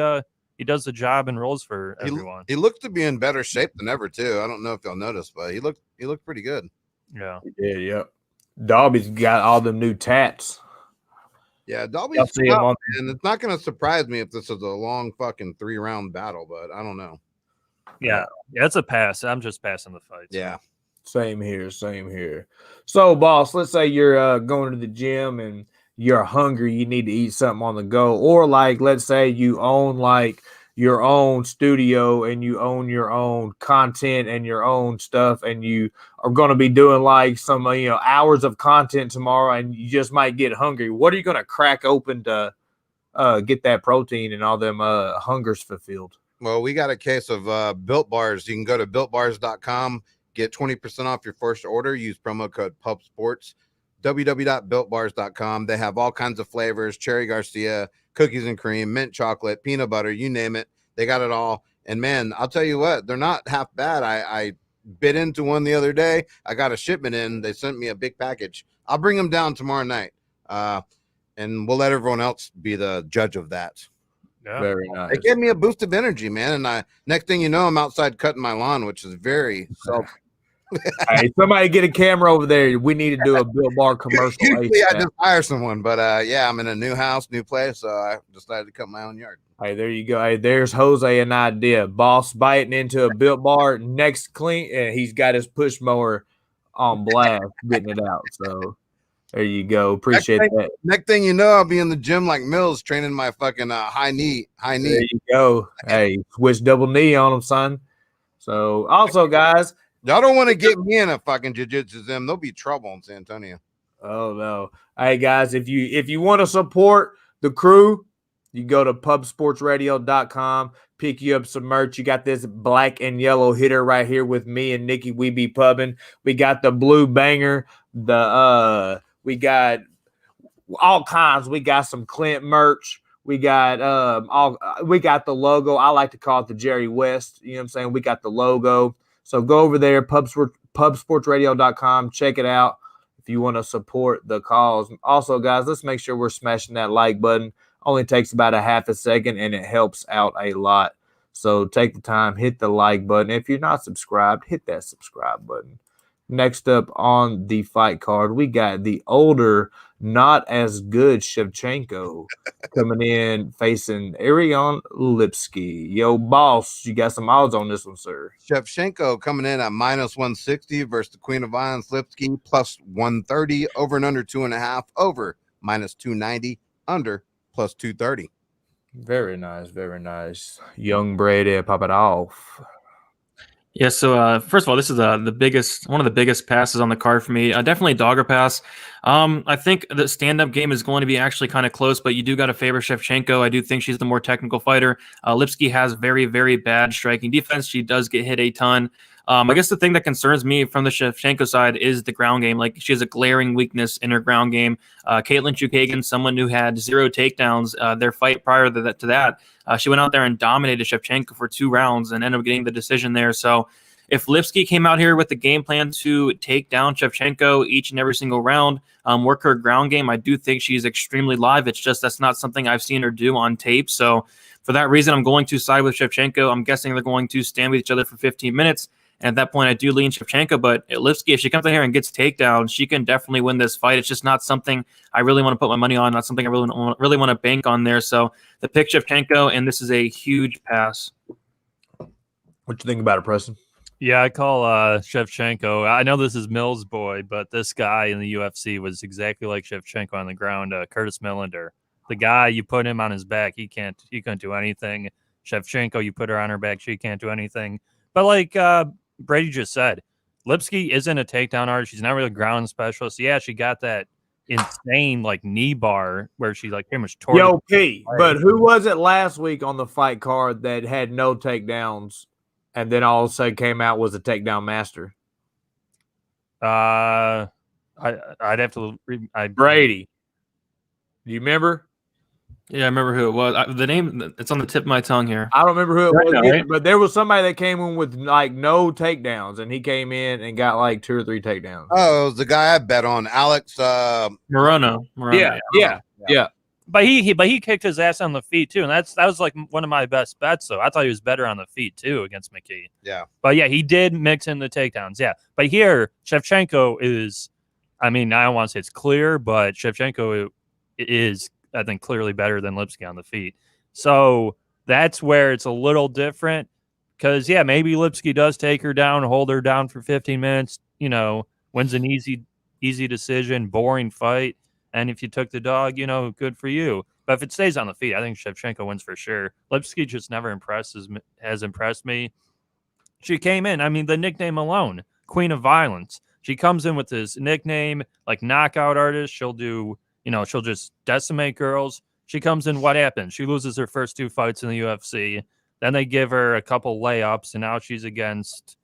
does the job and rolls for everyone. He looks to be in better shape than ever too. I don't know if y'all noticed, but he looked pretty good. Yeah. Yeah. Dalby's got all them new tats. Yeah, Dalby's tough, and it's not going to surprise me if this is a long fucking 3-round battle, but I don't know. Yeah, it's a pass. I'm just passing the fight. So. Yeah. Same here. So, boss, let's say you're going to the gym and you're hungry, you need to eat something on the go, or like let's say you own like your own studio and you own your own content and your own stuff, and you are going to be doing like some hours of content tomorrow, and you just might get hungry. What are you going to crack open to get that protein and all them hungers fulfilled. Well, we got a case of Built Bars. You can go to builtbars.com, get 20% off your first order. Use promo code PUBSPORTS. www.builtbars.com. They have all kinds of flavors: Cherry Garcia, cookies and cream, mint chocolate, peanut butter, you name it. They got it all. And man, I'll tell you what, they're not half bad. I bit into one the other day. I got a shipment in. They sent me a big package. I'll bring them down tomorrow night. And we'll let everyone else be the judge of that. Yeah. Very nice. It gave me a boost of energy, man. And next thing you know, I'm outside cutting my lawn, which is very self. Hey, somebody get a camera over there. We need to do a Built Bar commercial. Usually I just hire someone, but yeah, I'm in a new house, new place, so I decided to cut my own yard. Hey, there you go. Hey, there's Jose an idea. Boss biting into a Built Bar next clean, and he's got his push mower on blast, getting it out. So there you go. Appreciate that. Next thing you know, I'll be in the gym like Mills, training my fucking high knee. There you go. Hey, switch double knee on him, son. So also, guys, y'all don't want to get me in a fucking jiu-jitsu gym. There'll be trouble in San Antonio. Oh no. Hey guys, if you want to support the crew, you go to pubsportsradio.com, pick you up some merch. You got this black and yellow hitter right here with me and Nikki. We be pubbing. We got the blue banger. We got all kinds. We got some Clint merch. We got we got the logo. I like to call it the Jerry West. You know what I'm saying? We got the logo. So go over there, pubsportsradio.com. Check it out if you want to support the cause. Also, guys, let's make sure we're smashing that like button. Only takes about a half a second, and it helps out a lot. So take the time, hit the like button. If you're not subscribed, hit that subscribe button. Next up on the fight card, we got the older, not as good Shevchenko coming in facing Ariane Lipski. Yo, boss, you got some odds on this one, sir. Shevchenko coming in at -160 versus the Queen of Irons, Lipski, +130, over and under 2.5, over -290, under +230. Very nice, very nice. Young Brady, pop it off. Yeah, so first of all, this is one of the biggest passes on the card for me. Definitely a dogger pass. I think the stand-up game is going to be actually kind of close, but you do got to favor Shevchenko. I do think she's the more technical fighter. Lipski has very, very bad striking defense. She does get hit a ton. I guess the thing that concerns me from the Shevchenko side is the ground game. Like, she has a glaring weakness in her ground game. Katlyn Chookagian, someone who had 0 takedowns, their fight prior to that, she went out there and dominated Shevchenko for 2 rounds and ended up getting the decision there. So if Lipski came out here with the game plan to take down Shevchenko each and every single round, work her ground game, I do think she's extremely live. It's just that's not something I've seen her do on tape. So for that reason, I'm going to side with Shevchenko. I'm guessing they're going to stand with each other for 15 minutes. And at that point, I do lean Shevchenko. But Lipski, if she comes out here and gets takedowns, she can definitely win this fight. It's just not something I really want to put my money on, not something I really want to bank on there. So the pick Shevchenko, and this is a huge pass. What you think about it, Preston? Yeah, I call Shevchenko. I know this is Mills' boy, but this guy in the UFC was exactly like Shevchenko on the ground. Curtis Millender, the guy, you put him on his back, he couldn't do anything. Shevchenko, you put her on her back, she can't do anything. But like Brady just said, Lipski isn't a takedown artist. She's not really a ground specialist. Yeah, she got that insane like knee bar where she like pretty much tore. Yo, P. But who was it last week on the fight card that had no takedowns, and then all of a sudden came out was a takedown master? I'd have to. Brady. Do you remember? Yeah, I remember who it was. The name, it's on the tip of my tongue here. I don't remember who it was, Right. either, but there was somebody that came in with like no takedowns, and he came in and got like 2 or 3 takedowns. Oh, it was the guy I bet on, Alex. Moreno. Yeah. But he kicked his ass on the feet too, and that was like one of my best bets. So I thought he was better on the feet too against McKee. Yeah, but yeah, he did mix in the takedowns. Yeah, but here Shevchenko is, I mean, I don't want to say it's clear, but Shevchenko is, I think, clearly better than Lipski on the feet. So that's where it's a little different. Because yeah, maybe Lipski does take her down, hold her down for 15 minutes. You know, wins an easy decision, boring fight. And if you took the dog, you know, good for you. But if it stays on the feet, I think Shevchenko wins for sure. Lipski just never has impressed me. She came in, I mean, the nickname alone, Queen of Violence. She comes in with this nickname, like knockout artist. She'll do, you know, she'll just decimate girls. She comes in, what happens? She loses her first 2 fights in the UFC. Then they give her a couple layups, and now she's against,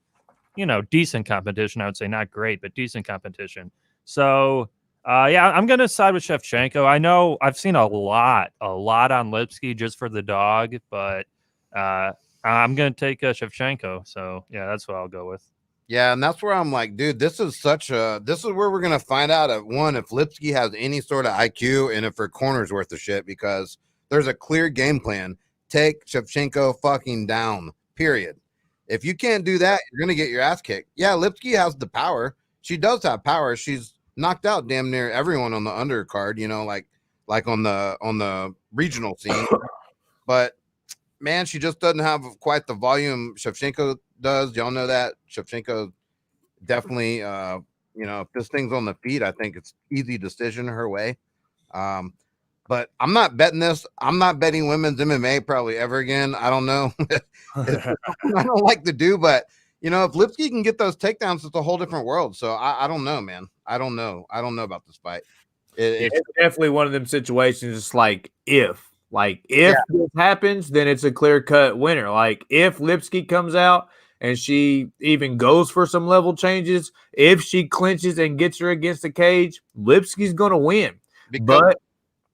decent competition. I would say not great, but decent competition. So, I'm going to side with Shevchenko. I know I've seen a lot on Lipski just for the dog, but I'm going to take Shevchenko. So, yeah, that's what I'll go with. Yeah, and that's where I'm like, dude, this is where we're gonna find out if Lipski has any sort of IQ and if her corner's worth of shit, because there's a clear game plan. Take Shevchenko fucking down. Period. If you can't do that, you're gonna get your ass kicked. Yeah, Lipski has the power. She does have power. She's knocked out damn near everyone on the undercard, like on the regional scene. But man, she just doesn't have quite the volume Shevchenko does. Y'all know that Shevchenko definitely, if this thing's on the feet, I think it's easy decision her way. But I'm not betting this. I'm not betting women's MMA probably ever again. I don't know. I don't like to do, but if Lipski can get those takedowns, it's a whole different world. So I don't know, man. I don't know about this fight. It's definitely one of them situations. It's like if this happens, then it's a clear-cut winner. Like if Lipski comes out and she even goes for some level changes, if she clinches and gets her against the cage, Lipski's going to win.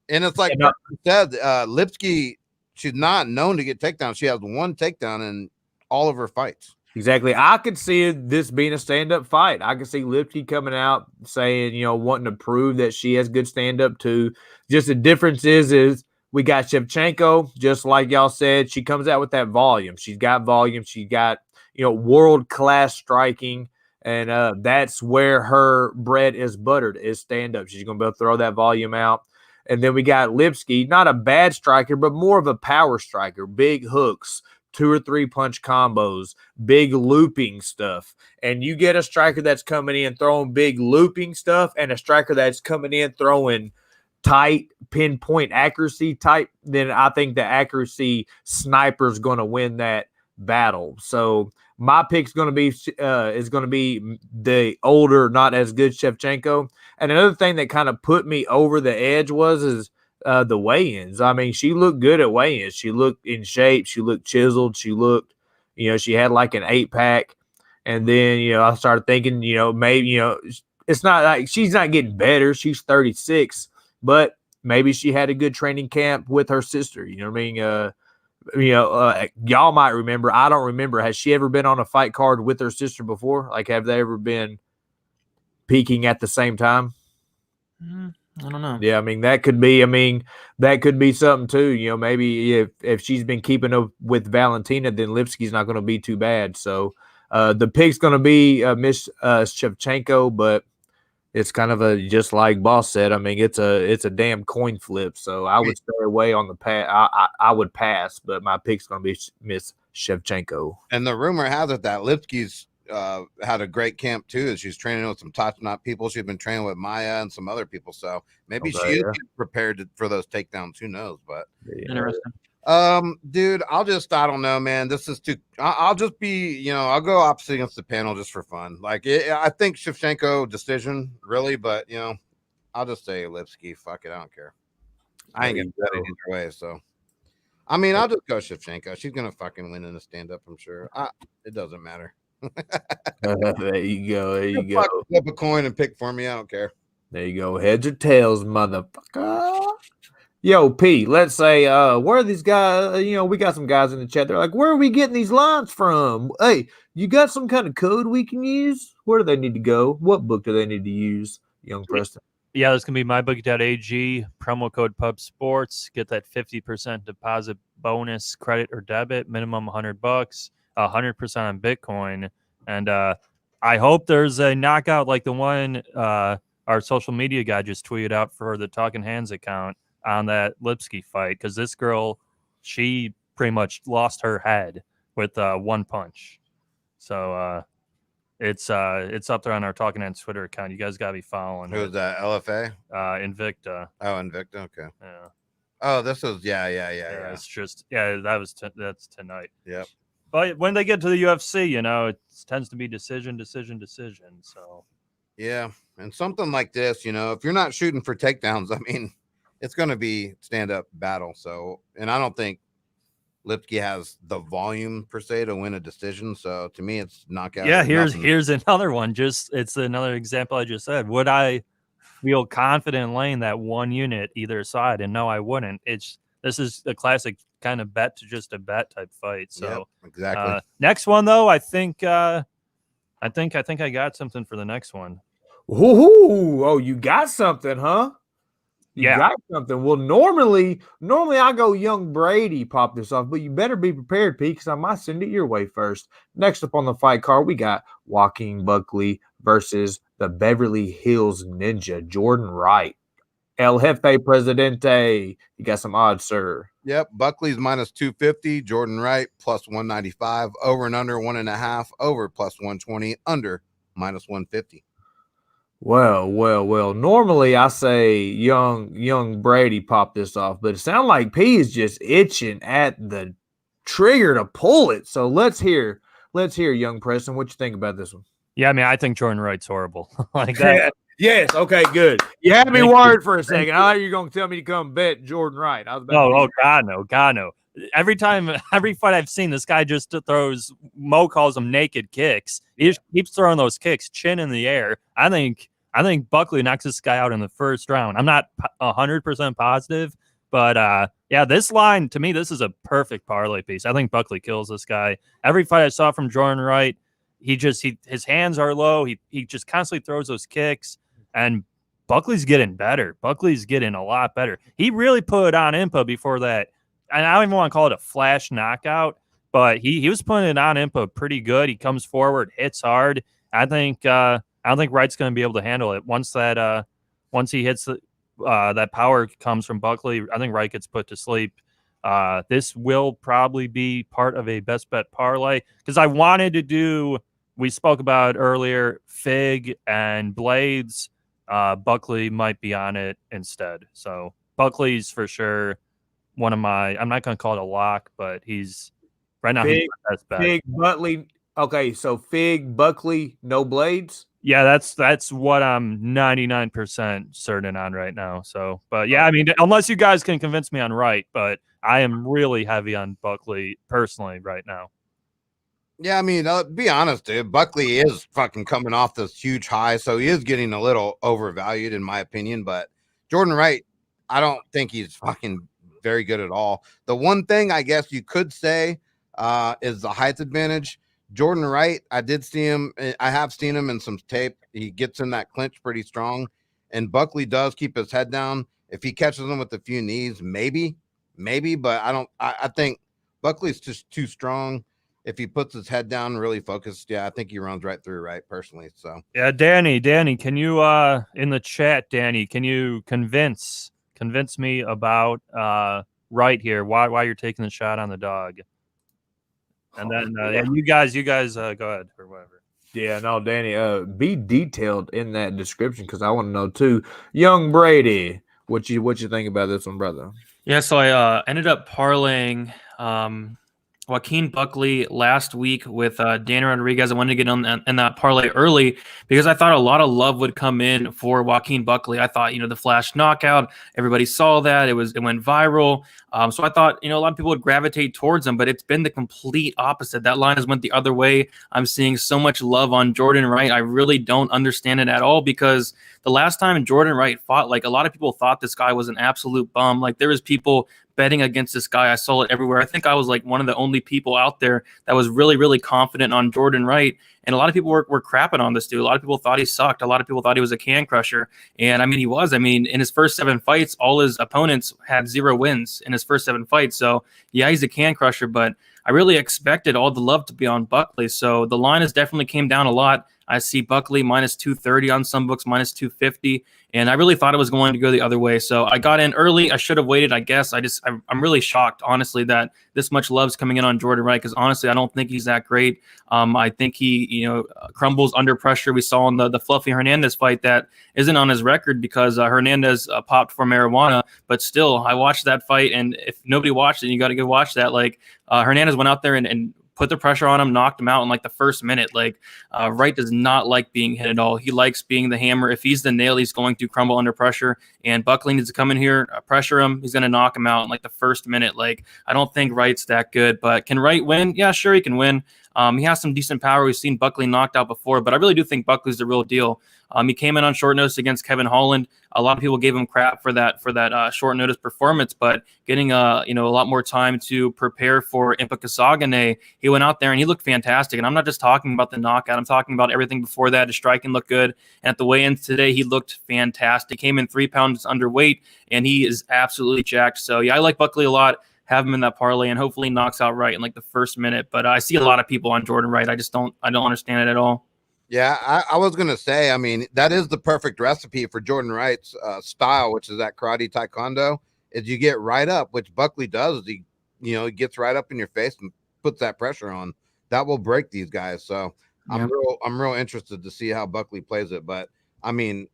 And it's like you said, Lipski, she's not known to get takedowns. She has one takedown in all of her fights. Exactly. I could see this being a stand-up fight. I could see Lipski coming out saying, wanting to prove that she has good stand-up too. Just the difference is we got Shevchenko, just like y'all said, she comes out with that volume. She's got volume. She got, world-class striking, and that's where her bread is buttered, is stand-up. She's going to be able to throw that volume out. And then we got Lipski, not a bad striker, but more of a power striker, big hooks, 2 or 3 punch combos, big looping stuff. And you get a striker that's coming in throwing big looping stuff and a striker that's coming in throwing tight pinpoint accuracy type, then I think the accuracy sniper is going to win that battle. So my pick's going to be the older, not as good Shevchenko. And another thing that kind of put me over the edge is the weigh-ins. I mean, she looked good at weigh-ins. She looked in shape. She looked chiseled. She looked, she had like an 8-pack. And then, I started thinking, maybe, it's not like she's not getting better. She's 36, but maybe she had a good training camp with her sister. You know what I mean? Y'all might remember. I don't remember. Has she ever been on a fight card with her sister before? Like, have they ever been peaking at the same time? I don't know. Yeah, I mean, that could be something too. Maybe if she's been keeping up with Valentina, then Lipski's not going to be too bad. So the pick's going to be Miss Shevchenko, but it's kind of just like Boss said. I mean, it's a damn coin flip. So I would stay away on the pass. I would pass, but my pick's going to be Miss Shevchenko. And the rumor has it that Lipski's had a great camp too. As she's training with some top-notch people. She's been training with Maia and some other people. So maybe she is prepared for those takedowns. Who knows? But Interesting. Dude, I don't know, man. This is too. I'll just be, I'll go opposite against the panel just for fun. Like, I think Shevchenko decision, really, but I'll just say Lipski. Fuck it, I don't care. I ain't gonna bet it either way. So, I mean, I'll just go Shevchenko. She's gonna fucking win in the stand-up, I'm sure. It doesn't matter. There you go. There you go. Flip a coin and pick for me. I don't care. There you go. Heads or tails, motherfucker. Yo, P, let's say, where are these guys? We got some guys in the chat. They're like, where are we getting these lines from? Hey, you got some kind of code we can use? Where do they need to go? What book do they need to use, young Preston? Yeah, that's going to be mybookie.ag, promo code PubSports. Get that 50% deposit bonus, credit or debit, minimum $100, 100% on Bitcoin. And I hope there's a knockout like the one our social media guy just tweeted out for the Talkin Hands account on that Lipski fight, because this girl, she pretty much lost her head with one punch. So it's up there on our Talkin Hands Twitter account. You guys gotta be following. Who's that? LFA? Invicta. Oh, Invicta. Okay. Yeah. Oh, this was yeah. It's just that's tonight. Yep. But when they get to the UFC, it tends to be decision. So yeah, and something like this, if you're not shooting for takedowns, I mean, it's going to be stand-up battle. So, and I don't think Lipski has the volume per se to win a decision. So to me, it's knockout. Yeah, here's another one. It's another example I just said. Would I feel confident laying that one unit either side? And no, I wouldn't. This is a classic kind of bet to just a bet type fight. So yep, exactly. Next one though, I think I got something for the next one. Ooh, oh, you got something, huh? You Yeah. got something. Well, normally I go Young Brady pop this off, but you better be prepared, Pete, because I might send it your way first. Next up on the fight card, we got Joaquin Buckley versus the Beverly Hills Ninja, Jordan Wright. El Jefe Presidente. You got some odds, sir. Yep. Buckley's minus 250. Jordan Wright plus 195. Over and under 1.5. Over plus 120. Under minus 150. Well. Normally I say young Brady pop this off, but it sounds like P is just itching at the trigger to pull it. So let's hear young Preston. What you think about this one? Yeah, I mean, I think Jordan Wright's horrible. Like that. Yes. Okay. Good. You had me worried for a second. I thought you were going to tell me to come bet Jordan Wright. God no. Every fight I've seen, this guy just throws. Mo calls them naked kicks. He just keeps throwing those kicks, chin in the air. I think Buckley knocks this guy out in the first round. I'm not 100% positive, but yeah, this line to me, this is a perfect parlay piece. I think Buckley kills this guy. Every fight I saw from Jordan Wright, his hands are low. He just constantly throws those kicks. And Buckley's getting better. Buckley's getting a lot better. He really put on Impa before that. And I don't even want to call it a flash knockout, but he was putting it on Impa pretty good. He comes forward, hits hard. I don't think Wright's going to be able to handle it once he hits that power comes from Buckley. I think Wright gets put to sleep. This will probably be part of a best bet parlay because I wanted to do. We spoke about earlier Fig and Blades. Buckley might be on it instead. So Buckley's for sure one of my. I'm not going to call it a lock, but he's right now. He's my best bet. Fig Buckley. Okay, so Fig Buckley, no Blades. Yeah, that's what I'm 99% certain on right now. So, but yeah, I mean, unless you guys can convince me on Wright, but I am really heavy on Buckley personally right now. Yeah, I mean, be honest, dude. Buckley is fucking coming off this huge high, so he is getting a little overvalued in my opinion. But Jordan Wright, I don't think he's fucking very good at all. The one thing I guess you could say is the height advantage. Jordan Wright, I have seen him in some tape. He gets in that clinch pretty strong, and Buckley does keep his head down. If he catches him with a few knees, maybe, but I think Buckley's just too strong. If he puts his head down, really focused, yeah, I think he runs right through Wright personally. So yeah, Danny, can you in the chat, Danny, can you convince me about Wright here? Why you're taking the shot on the dog? And then you guys go ahead or whatever. Yeah, no, Danny, be detailed in that description because I want to know too. Young Brady, what you think about this one, brother? Yeah, so I ended up parlaying Joaquin Buckley last week with Danny Rodriguez. I wanted to get in that parlay early because I thought a lot of love would come in for Joaquin Buckley. I thought, the flash knockout, everybody saw that. It went viral. So I thought, a lot of people would gravitate towards him, but it's been the complete opposite. That line has went the other way. I'm seeing so much love on Jordan Wright. I really don't understand it at all because the last time Jordan Wright fought, like a lot of people thought this guy was an absolute bum. Like there was people betting against this guy. I saw it everywhere. I think I was like one of the only people out there that was really, really confident on Jordan Wright. And a lot of people were crapping on this dude. A lot of people thought he sucked. A lot of people thought he was a can crusher. And I mean, he was. I mean, in his first 7 fights, all his opponents had 0 wins in his first 7 fights. So yeah, he's a can crusher, but I really expected all the love to be on Buckley. So the line has definitely came down a lot. I see Buckley minus 230 on some books, minus 250. And I really thought it was going to go the other way. So I got in early. I should have waited, I guess. I'm really shocked, honestly, that this much love's coming in on Jordan Wright because, honestly, I don't think he's that great. I think he, crumbles under pressure. We saw in the Fluffy Hernandez fight that isn't on his record because Hernandez popped for marijuana. But still, I watched that fight. And if nobody watched it, you got to go watch that. Like Hernandez went out there and put the pressure on him, knocked him out in like the first minute. Like Wright does not like being hit at all. He likes being the hammer. If he's the nail, he's going to crumble under pressure. And Buckley needs to come in here, pressure him. He's going to knock him out in like the first minute. Like I don't think Wright's that good, but can Wright win? Yeah, sure he can win. He has some decent power. We've seen Buckley knocked out before, but I really do think Buckley's the real deal. He came in on short notice against Kevin Holland. A lot of people gave him crap for that short notice performance, but getting a lot more time to prepare for Impa Kasagane, he went out there and he looked fantastic. And I'm not just talking about the knockout. I'm talking about everything before that. His striking looked good. And at the weigh-ins today, he looked fantastic. Came in 3 pounds underweight, and he is absolutely jacked. So yeah, I like Buckley a lot. Have him in that parlay, and hopefully knocks out Wright in like the first minute. But I see a lot of people on Jordan Wright. I don't understand it at all. Yeah, I was going to say, I mean, that is the perfect recipe for Jordan Wright's style, which is that karate taekwondo, is you get right up, which Buckley does. He gets right up in your face and puts that pressure on. That will break these guys. So I'm real interested to see how Buckley plays it. But I mean,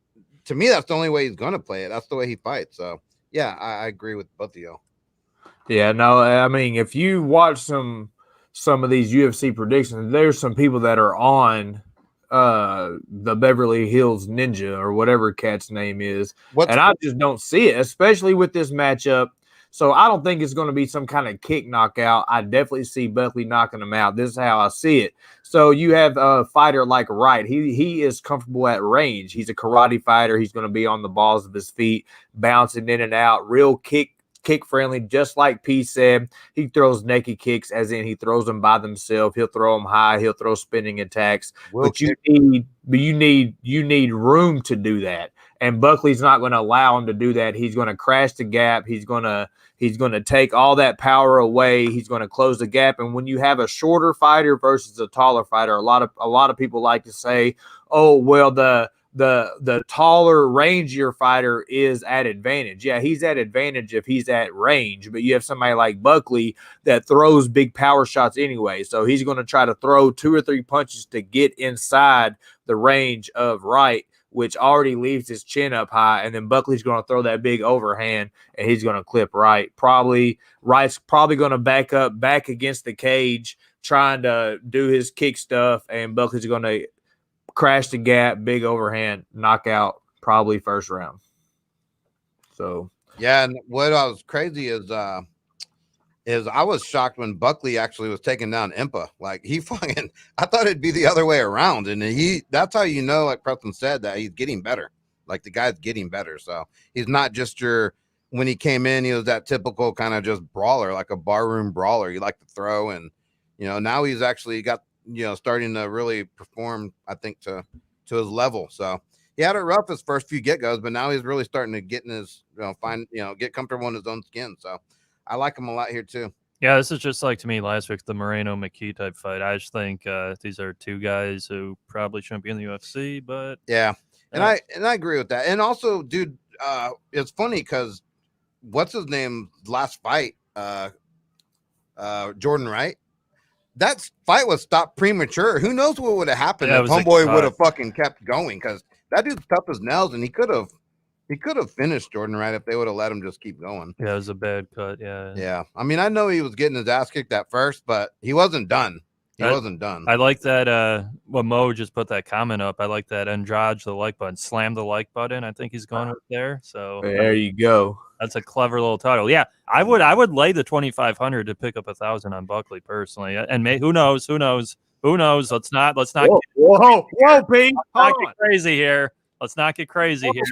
to me, that's the only way he's going to play it. That's the way he fights. So yeah, I agree with both of you. Yeah, no, I mean, if you watch some of these UFC predictions, there's some people that are on the Beverly Hills Ninja or whatever cat's name is, and I just don't see it, especially with this matchup. So I don't think it's going to be some kind of kick knockout. I definitely see Buckley knocking him out. This is how I see it. So you have a fighter like Wright. He is comfortable at range. He's a karate fighter. He's going to be on the balls of his feet, bouncing in and out, real kick friendly, just like P said. He throws naked kicks, as in he throws them by themselves. He'll throw them high. He'll throw spinning attacks. But you need room to do that. And Buckley's not going to allow him to do that. He's going to crash the gap. He's going to take all that power away. He's going to close the gap. And when you have a shorter fighter versus a taller fighter, a lot of people like to say, "Oh, well, the taller, rangier fighter is at advantage." Yeah, he's at advantage if he's at range, but you have somebody like Buckley that throws big power shots anyway. So he's going to try to throw 2 or 3 punches to get inside the range of Wright, which already leaves his chin up high. And then Buckley's going to throw that big overhand, and he's going to clip Wright. Wright's probably going to back against the cage, trying to do his kick stuff, and Buckley's going to crash the gap, big overhand, knockout, probably first round. So yeah, and what I was crazy is I was shocked when Buckley actually was taking down Impa. Like I thought it'd be the other way around, and that's how you know, like Preston said, that he's getting better. Like the guy's getting better. So he's not just when he came in, he was that typical kind of just brawler, like a barroom brawler. He liked to throw, and now he's actually got starting to really perform, I think, to his level. So he had it rough his first few get-goes, but now he's really starting to get in his, get comfortable in his own skin. So I like him a lot here too. Yeah, this is just like, to me, last week, the Moreno McKee type fight. I just think these are two guys who probably shouldn't be in the UFC, but yeah. And I agree with that. And also, dude, it's funny because what's his name last fight, Jordan Wright, that fight was stopped premature. Who knows what would have happened if Homeboy would have fucking kept going, because that dude's tough as nails, and he could have finished Jordan Wright if they would have let him just keep going. Yeah, it was a bad cut. Yeah. I mean, I know he was getting his ass kicked at first, but he wasn't done. He wasn't done. I like that. Well, Mo just put that comment up. I like that. Andrade, the like button, slam the like button. I think he's going up there. So there you go. That's a clever little title. Yeah, I would lay the 2,500 to pick up 1,000 on Buckley personally. And who knows? Let's not. Whoa, Pete. Not get crazy here. Let's not get crazy here.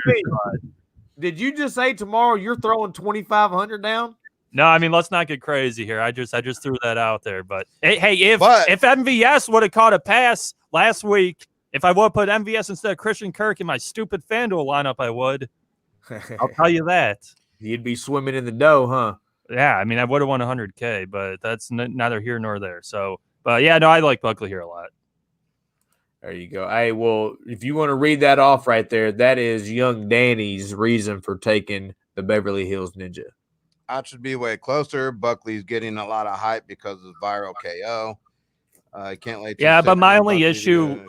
Did you just say tomorrow you're throwing 2,500 down? No, I mean, let's not get crazy here. I just threw that out there. But hey, if MVS would have caught a pass last week, if I would have put MVS instead of Christian Kirk in my stupid FanDuel lineup, I would. I'll tell you that. You'd be swimming in the dough, huh? Yeah, I mean, I would have won 100K, but that's neither here nor there. So, but yeah, no, I like Buckley here a lot. There you go. Hey, well, if you want to read that off right there, that is young Danny's reason for taking the Beverly Hills Ninja. I should be way closer. Buckley's getting a lot of hype because of viral KO. I can't let you. Yeah, but my only issue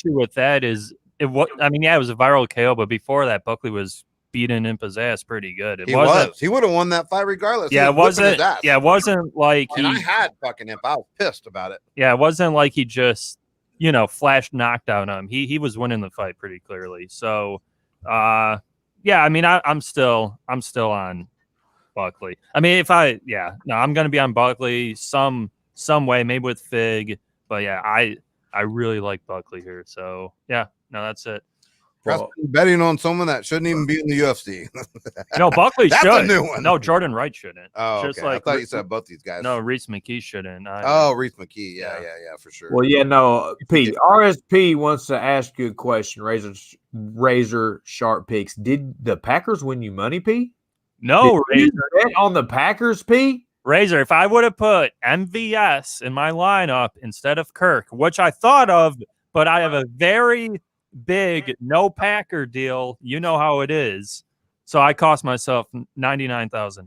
with that is it was a viral KO, but before that, Buckley was beating Impa's ass pretty good. He would have won that fight regardless. Yeah, it wasn't like and I had fucking Impa. I was pissed about it. Yeah, it wasn't like he just, flash knockdown on him. He was winning the fight pretty clearly. So, yeah, I mean, I'm still on Buckley. I mean, I'm gonna be on Buckley some way, maybe with Fig, but yeah, I really like Buckley here. So yeah, no, that's it. Betting on someone that shouldn't even be in the UFC. No, Buckley That's should. a new one. No, Jordan Wright shouldn't. Oh, okay. I thought you said both these guys. No, Reese McKee shouldn't. Reese McKee. Yeah, for sure. Well, yeah, no, Pete. RSP wants to ask you a question. Razor Sharp Picks. Did the Packers win you money, Pete? No, Razor. Bet on the Packers, Pete? Razor, if I would have put MVS in my lineup instead of Kirk, which I thought of, but I have a very big no Packer deal. You know how it is. So I cost myself $99,000.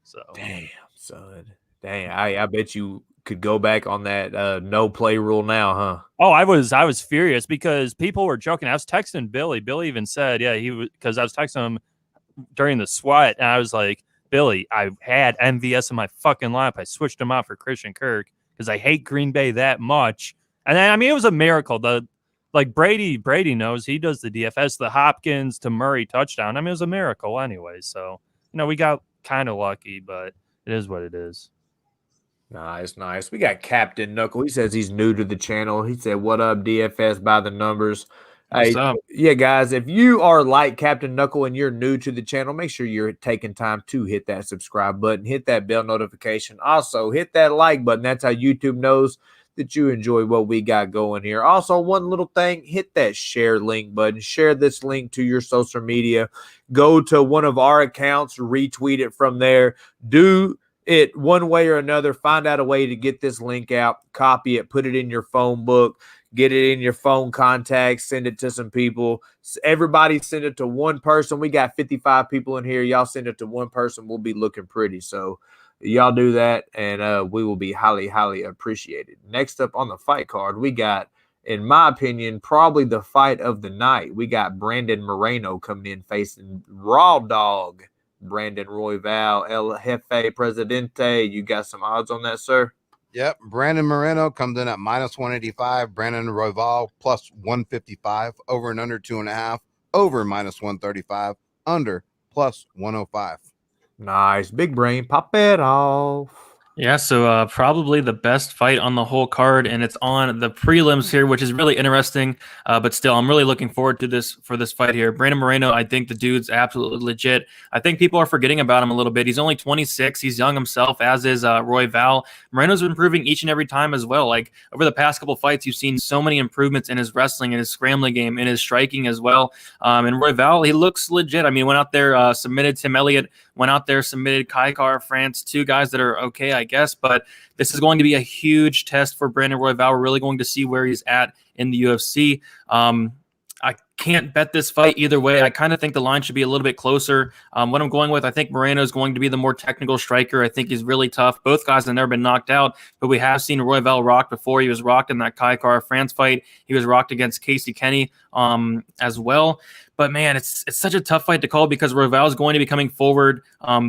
So damn, son. Damn, I bet you could go back on that no play rule now, huh? Oh, I was furious because people were joking. I was texting Billy. Billy even said, yeah, he was, because I was texting him during the sweat, and I was like, Billy, I had MVS in my fucking lineup. I switched him out for Christian Kirk because I hate Green Bay that much. And then, I mean, it was a miracle. Brady knows, he does the DFS, the Hopkins to Murray touchdown. I mean, it was a miracle anyway. So, we got kind of lucky, but it is what it is. Nice. We got Captain Knuckle. He says he's new to the channel. He said, what up, DFS by the numbers? Hey, yeah, guys, if you are like Captain Knuckle and you're new to the channel, make sure you're taking time to hit that subscribe button, hit that bell notification. Also, hit that like button. That's how YouTube knows that you enjoy what we got going here. Also, one little thing, hit that share link button. Share this link to your social media. Go to one of our accounts, retweet it from there. Do it one way or another. Find out a way to get this link out, copy it, put it in your phone book, get it in your phone contacts, send it to some people. Everybody send it to one person. We got 55 people in here. Y'all send it to one person. We'll be looking pretty. So y'all do that, and we will be highly, highly appreciated. Next up on the fight card, we got, in my opinion, probably the fight of the night. We got Brandon Moreno coming in facing Raw Dog Brandon Royval, El Jefe Presidente. You got some odds on that, sir? Yep. Brandon Moreno comes in at -185. Brandon Royval +155. Over and under 2.5. Over -135. Under +105. Nice. Big brain. Pop it off. Yeah, so probably the best fight on the whole card, and it's on the prelims here, which is really interesting. But still, I'm really looking forward to this fight here. Brandon Moreno, I think the dude's absolutely legit. I think people are forgetting about him a little bit. He's only 26. He's young himself, as is Royval. Moreno's improving each and every time as well. Like over the past couple fights, you've seen so many improvements in his wrestling, in his scrambling game, in his striking as well. And Royval, he looks legit. I mean, went out there, submitted Tim Elliott, went out there, submitted Kaikar France, two guys that are okay, I guess, but this is going to be a huge test for Brandon Royval. We're really going to see where he's at in the UFC. I can't bet this fight either way. I kind of think the line should be a little bit closer. What I'm going with, I think Moreno is going to be the more technical striker. I think he's really tough. Both guys have never been knocked out, but we have seen Royval rocked before. He was rocked in that Kaikar France fight. He was rocked against Casey Kenny as well. But man, it's such a tough fight to call because Royval is going to be coming forward,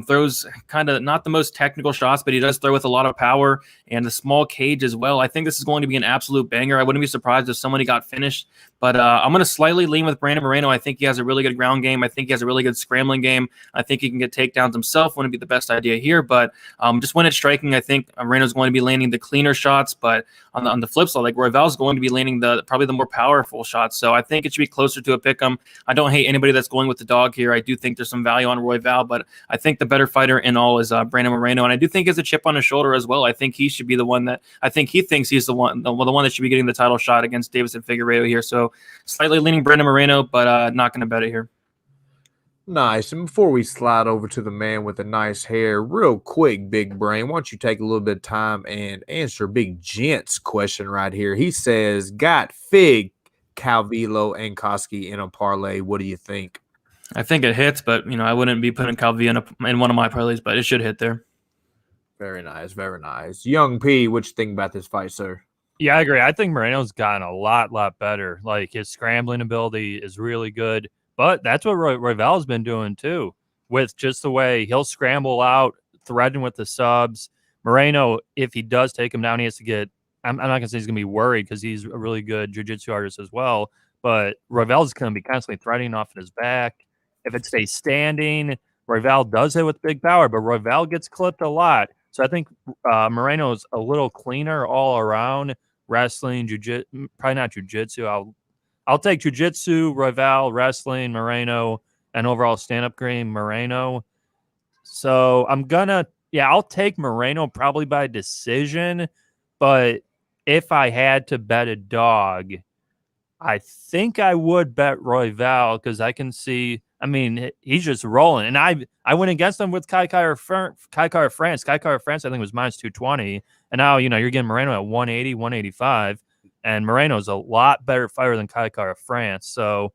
throws kind of not the most technical shots, but he does throw with a lot of power and the small cage as well. I think this is going to be an absolute banger. I wouldn't be surprised if somebody got finished, but I'm going to slightly lean with Brandon Moreno. I think he has a really good ground game. I think he has a really good scrambling game. I think he can get takedowns himself. Wouldn't be the best idea here, but just when it's striking, I think Moreno's going to be landing the cleaner shots, but on the flip side, like Royval is going to be landing probably the more powerful shots. So I think it should be closer to a pick 'em. I don't hate anybody that's going with the dog here. I do think there's some value on Royval, but I think the better fighter in all is Brandon Moreno, and I do think he has a chip on his shoulder as well. I think he should be the one that I think he thinks he's the one that should be getting the title shot against Deiveson Figueiredo here. So slightly leaning Brandon Moreno, but not going to bet it here. Nice. And before we slide over to the man with the nice hair, real quick, Big Brain, why don't you take a little bit of time and answer Big Gent's question right here? He says, got Fig, Calvillo, and Cosce in a parlay. What do you think? I think it hits, but I wouldn't be putting Calvillo in one of my parlays, but it should hit there. Very nice, very nice. Young P, what you think about this fight, sir? Yeah, I agree. I think Moreno's gotten a lot better. Like his scrambling ability is really good. But that's what Royval's been doing too, with just the way he'll scramble out, threaten with the subs. Moreno, if he does take him down, he has to get. I'm not gonna say he's gonna be worried because he's a really good jiu-jitsu artist as well. But Royval's gonna be constantly threatening off his back. If it stays standing, Royval does hit with big power, but Royval gets clipped a lot. So I think Moreno's a little cleaner all around. Wrestling, jiu-jitsu, probably not jiu-jitsu. I'll take jiu-jitsu, Royval, wrestling, Moreno, and overall stand-up game, Moreno. So I'll take Moreno probably by decision, but if I had to bet a dog, I think I would bet Royval because I can see. I mean, he's just rolling, and I went against him with Kai Kara France. Kai Kara France, I think was minus 220, and now you're getting Moreno at 180, 185, and Moreno's a lot better fighter than Kai Kara France. So,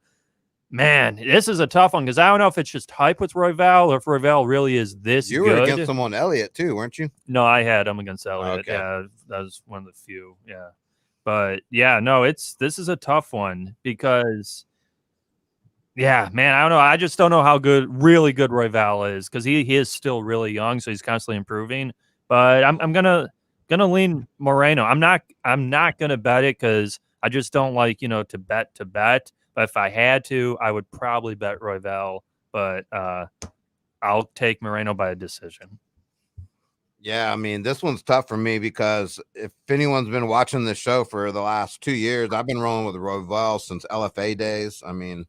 man, this is a tough one because I don't know if it's just hype with Royval or if Royval really is this good. You were against him on Elliott too, weren't you? No, I had him against Elliott. Okay. Yeah, that was one of the few. Yeah. But yeah, no, this is a tough one because, yeah, man, I don't know. I just don't know how really good Royval is because he is still really young, so he's constantly improving. But I'm gonna lean Moreno. I'm not gonna bet it because I just don't like to bet. But if I had to, I would probably bet Royval. But I'll take Moreno by a decision. Yeah, I mean, this one's tough for me because if anyone's been watching this show for the last 2 years, I've been rolling with Royval since LFA days. I mean,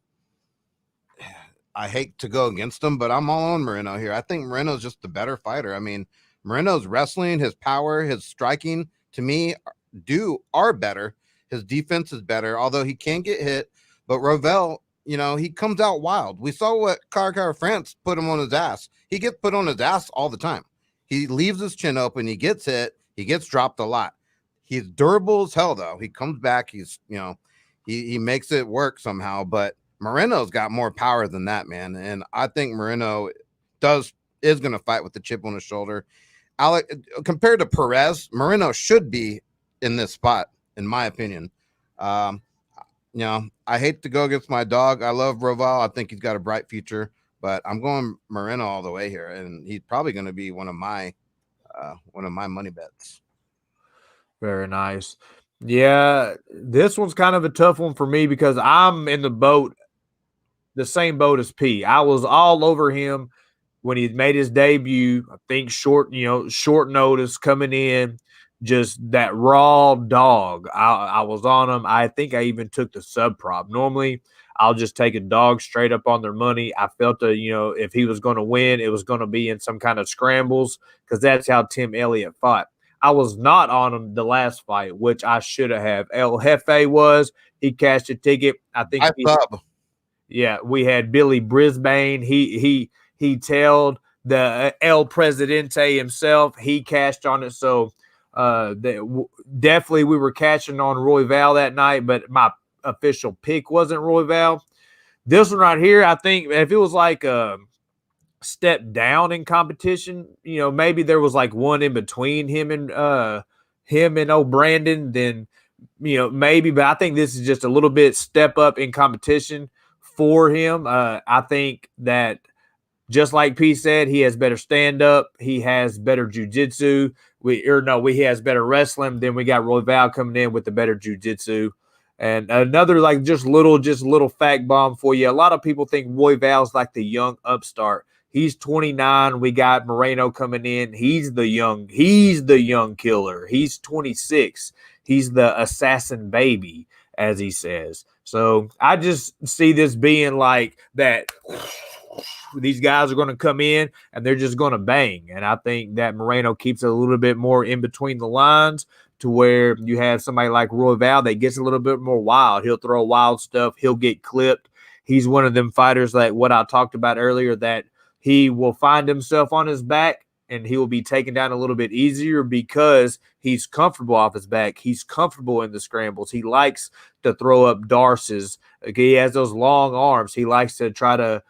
I hate to go against him, but I'm all on Moreno here. I think Moreno's just the better fighter. I mean, Moreno's wrestling, his power, his striking, to me, are better. His defense is better, although he can get hit. But Royval, he comes out wild. We saw what Kai France put him on his ass. He gets put on his ass all the time. He leaves his chin open. He gets hit. He gets dropped a lot. He's durable as hell, though. He comes back. He's, he makes it work somehow. But Moreno's got more power than that, man. And I think Moreno is going to fight with the chip on his shoulder. Alex, compared to Perez, Moreno should be in this spot, in my opinion. I hate to go against my dog. I love Royval. I think he's got a bright future. But I'm going Moreno all the way here, and he's probably going to be one of my money bets. Very nice. Yeah, this one's kind of a tough one for me because I'm in the same boat as P. I was all over him when he made his debut. I think short notice coming in, just that raw dog. I was on him. I think I even took the sub prop. Normally, I'll just take a dog straight up on their money. I felt if he was going to win, it was going to be in some kind of scrambles because that's how Tim Elliott fought. I was not on him the last fight, which I should have. El Jefe was. He cashed a ticket. I think. We had Billy Brisbane. He tailed the El Presidente himself. He cashed on it. So definitely we were cashing on Royval that night, but my official pick wasn't Royval. This one right here, I think if it was like a step down in competition, maybe there was like one in between him and Brandon, then maybe, but I think this is just a little bit step up in competition for him. I think that just like P said, he has better stand up, he has better jiu-jitsu, he has better wrestling. Then we got Royval coming in with the better jiu-jitsu. And another just little fact bomb for you. A lot of people think Royval's like the young upstart. He's 29. We got Moreno coming in. He's the young killer. He's 26. He's the assassin baby, as he says. So I just see this being like that. These guys are going to come in and they're just going to bang. And I think that Moreno keeps it a little bit more in between the lines, to where you have somebody like Royval that gets a little bit more wild. He'll throw wild stuff. He'll get clipped. He's one of them fighters like what I talked about earlier, that he will find himself on his back and he will be taken down a little bit easier because he's comfortable off his back. He's comfortable in the scrambles. He likes to throw up darces. He has those long arms. He likes to try to,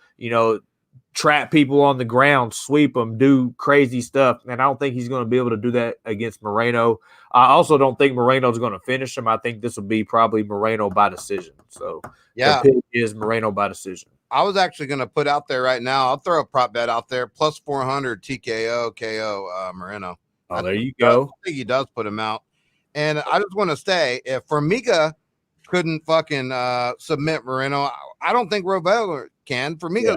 trap people on the ground, sweep them, do crazy stuff. And I don't think he's going to be able to do that against Moreno. I also don't think Moreno's going to finish him. I think this will be probably Moreno by decision. So yeah, the pick is Moreno by decision. I was actually going to put out there right now. I'll throw a prop bet out there. Plus 400 TKO KO Moreno. Oh, there you go. I think he does put him out. And I just want to say, if Formiga couldn't fucking submit Moreno, I don't think Royval can. Formiga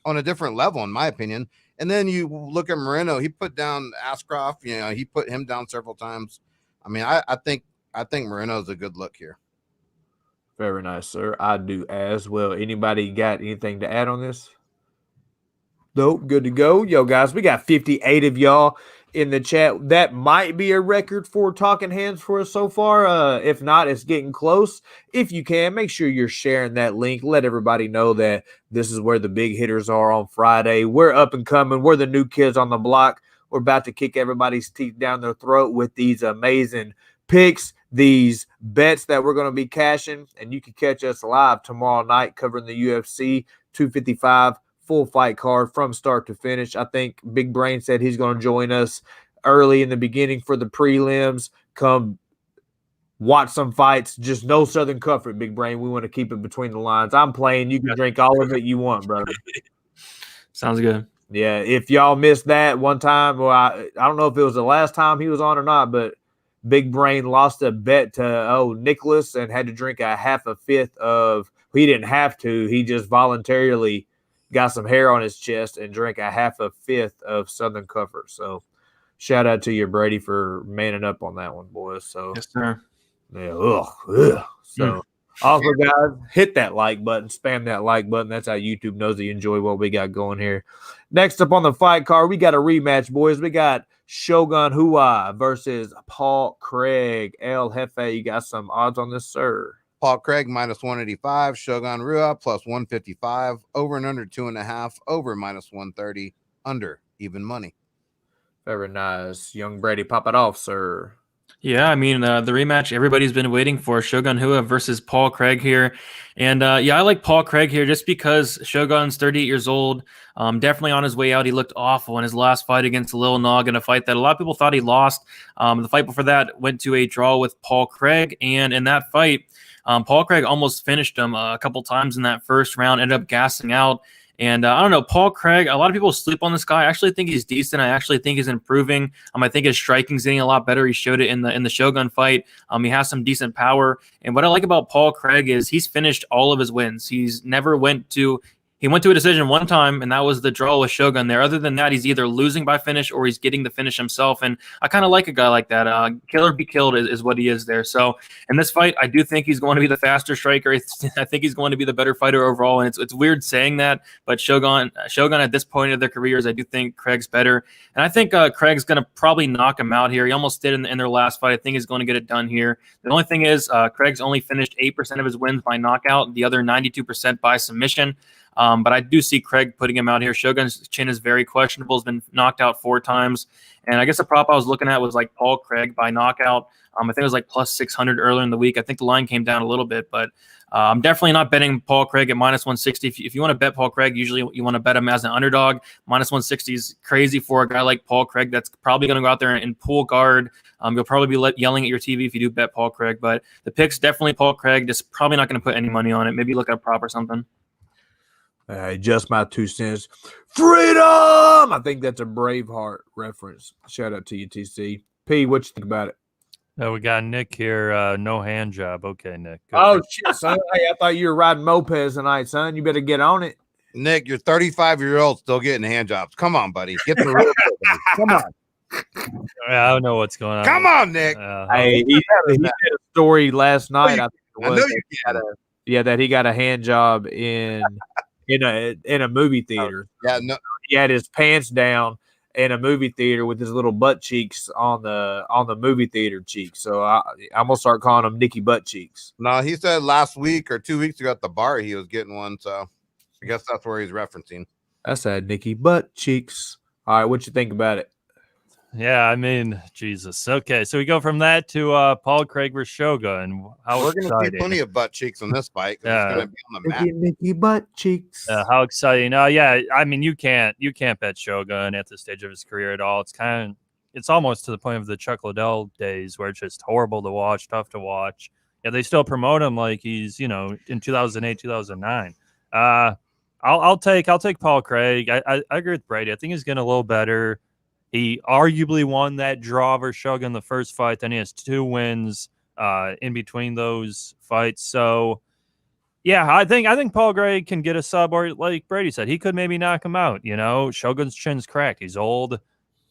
on a different level, in my opinion. And then you look at Moreno, he put down Ashcroft. You know, he put him down several times. I mean, I think Moreno's a good look here. Very nice, sir. I do as well. Anybody got anything to add on this? Nope. Good to go. Yo, guys, we got 58 of y'all in the chat. That might be a record for Talkin Hands for us so far. If not, it's getting close. If you can, make sure you're sharing that link. Let everybody know that this is where the big hitters are on Friday. We're up and coming. We're the new kids on the block. We're about to kick everybody's teeth down their throat with these amazing picks, these bets that we're going to be cashing, and you can catch us live tomorrow night covering the UFC 255 full fight card from start to finish. I think Big Brain said he's going to join us early in the beginning for the prelims. Come watch some fights. Just no Southern Comfort, Big Brain. We want to keep it between the lines. I'm playing. You can drink all of it you want, brother. Sounds good. Yeah, if y'all missed that one time, well, I don't know if it was the last time he was on or not, but Big Brain lost a bet to Nicholas and had to drink a half a fifth of. He didn't have to. He just voluntarily got some hair on his chest and drank a half a fifth of Southern Comfort. So, shout out to you, Brady, for manning up on that one, boys. So, yes, sir. Yeah. So, also, guys, hit that like button, spam that like button. That's how YouTube knows that you enjoy what we got going here. Next up on the fight card, we got a rematch, boys. We got Shogun Rua versus Paul Craig. El Jefe, you got some odds on this, sir? Paul Craig minus 185, Shogun Rua plus 155, over and under 2.5, over minus 130, under even money. Very nice. Young Brady, pop it off, sir. Yeah, I mean, the rematch everybody's been waiting for, Shogun Rua versus Paul Craig here. And, I like Paul Craig here just because Shogun's 38 years old, definitely on his way out. He looked awful in his last fight against Lil Nog in a fight that a lot of people thought he lost. The fight before that went to a draw with Paul Craig, and in that fight, Paul Craig almost finished him a couple times in that first round, ended up gassing out. And I don't know, Paul Craig, a lot of people sleep on this guy. I actually think he's decent. I actually think he's improving. I think his striking's getting a lot better. He showed it in the Shogun fight. He has some decent power. And what I like about Paul Craig is he's finished all of his wins. He's never he went to a decision one time, and that was the draw with Shogun there. Other than that, he's either losing by finish or he's getting the finish himself. And I kind of like a guy like that. Killer be killed is what he is there. So in this fight, I do think he's going to be the faster striker. I think he's going to be the better fighter overall. And it's weird saying that, but Shogun at this point of their careers, I do think Craig's better. And I think Craig's going to probably knock him out here. He almost did in their last fight. I think he's going to get it done here. The only thing is Craig's only finished 8% of his wins by knockout, the other 92% by submission. But I do see Craig putting him out here. Shogun's chin is very questionable. He's been knocked out 4 times. And I guess the prop I was looking at was like Paul Craig by knockout. I think it was like plus 600 earlier in the week. I think the line came down a little bit, but I'm definitely not betting Paul Craig at minus 160. If you want to bet Paul Craig, usually you want to bet him as an underdog. Minus 160 is crazy for a guy like Paul Craig that's probably going to go out there and pull guard. You'll probably be yelling at your TV if you do bet Paul Craig, but the pick's definitely Paul Craig. Just probably not going to put any money on it. Maybe look at a prop or something. Just my 2 cents. Freedom! I think that's a Braveheart reference. Shout out to you, TC. P, what you think about it? We got Nick here. No hand job. Okay, Nick. Good. Oh, shit, son. Hey, I thought you were riding mopeds tonight, son. You better get on it. Nick, you're 35-year-old still getting hand jobs. Come on, buddy. Get the real Come on. I don't know what's going on. Come on, Nick. Hey, he had a story last night. I know you can. That he got a hand job in a movie theater. Yeah, no. He had his pants down in a movie theater with his little butt cheeks on the movie theater cheeks. So I'm gonna start calling him Nicky Butt Cheeks. No, he said last week or 2 weeks ago at the bar he was getting one. So I guess that's where he's referencing. I said Nicky Butt Cheeks. All right, what you think about it? Yeah, I mean, Jesus. Okay, so we go from that to Paul Craig versus Shogun. We're going to see plenty of butt cheeks on this fight. Yeah. It's going to be on the map. Nicky Butt Cheeks. How exciting! Yeah, I mean, you can't bet Shogun at this stage of his career at all. It's almost to the point of the Chuck Liddell days where it's just horrible to watch, tough to watch. Yeah, they still promote him like he's in 2008, 2009. I'll take Paul Craig. I agree with Brady. I think he's getting a little better. He arguably won that draw versus Shogun the first fight. Then he has 2 wins in between those fights. So yeah, I think Paul Craig can get a sub, or like Brady said, he could maybe knock him out. You know, Shogun's chin's cracked. He's old.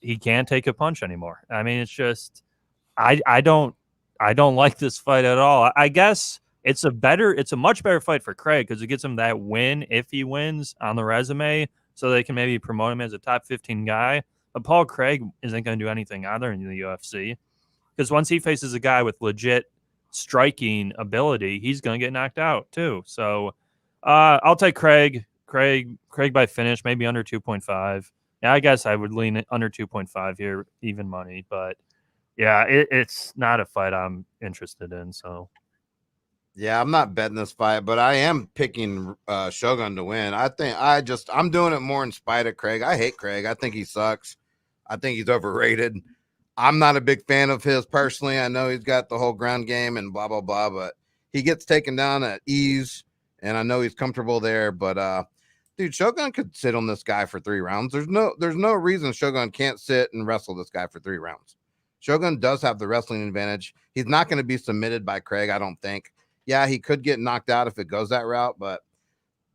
He can't take a punch anymore. I mean, it's just I don't like this fight at all. I guess it's a much better fight for Craig because it gets him that win if he wins on the resume, so they can maybe promote him as a top 15 guy. But Paul Craig isn't going to do anything either in the UFC because once he faces a guy with legit striking ability, he's going to get knocked out too. So I'll take Craig by finish, maybe under 2.5. Yeah, I guess I would lean it under 2.5 here, even money. But yeah, it's not a fight I'm interested in. So yeah, I'm not betting this fight, but I am picking Shogun to win. I'm doing it more in spite of Craig. I hate Craig. I think he sucks. I think he's overrated. I'm not a big fan of his personally. I know he's got the whole ground game and blah, blah, blah, but he gets taken down at ease, and I know he's comfortable there. But, dude, Shogun could sit on this guy for 3 rounds. There's no reason Shogun can't sit and wrestle this guy for 3 rounds. Shogun does have the wrestling advantage. He's not going to be submitted by Craig, I don't think. Yeah, he could get knocked out if it goes that route, but,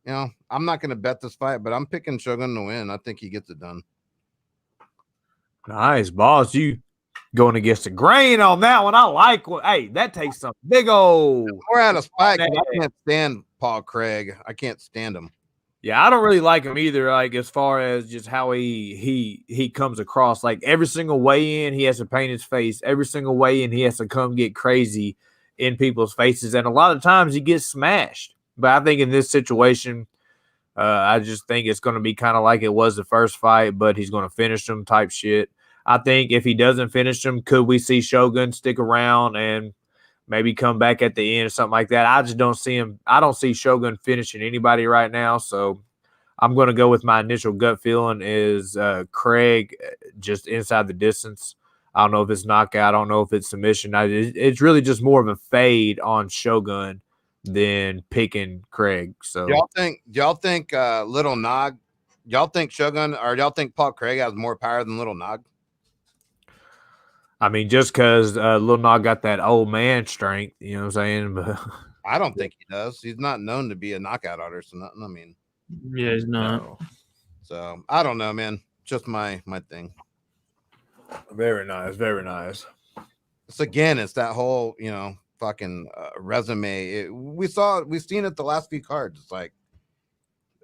you know, I'm not going to bet this fight, but I'm picking Shogun to win. I think he gets it done. Nice, boss. You going against the grain on that one. I like what. Hey, that takes some big old. We're out of spike. I can't stand Paul Craig. I can't stand him. Yeah, I don't really like him either. Like as far as just how he comes across. Like every single weigh in, he has to paint his face. Every single weigh in, he has to come get crazy in people's faces, and a lot of times he gets smashed. But I think in this situation, I just think it's going to be kind of like it was the first fight, but he's going to finish him type shit. I think if he doesn't finish him, could we see Shogun stick around and maybe come back at the end or something like that? I just don't see him. I don't see Shogun finishing anybody right now. So I'm going to go with my initial gut feeling is Craig just inside the distance. I don't know if it's knockout. I don't know if it's submission. It's really just more of a fade on Shogun than picking Craig. So y'all think Little Nog? Y'all think Shogun or y'all think Paul Craig has more power than Little Nog? I mean, just because Lil Nog got that old man strength, you know what I'm saying? But I don't think he does. He's not known to be a knockout artist or nothing. I mean, yeah, he's not. No. So I don't know, man. Just my thing. Very nice, very nice. It's that whole, fucking resume. We've seen it the last few cards. It's like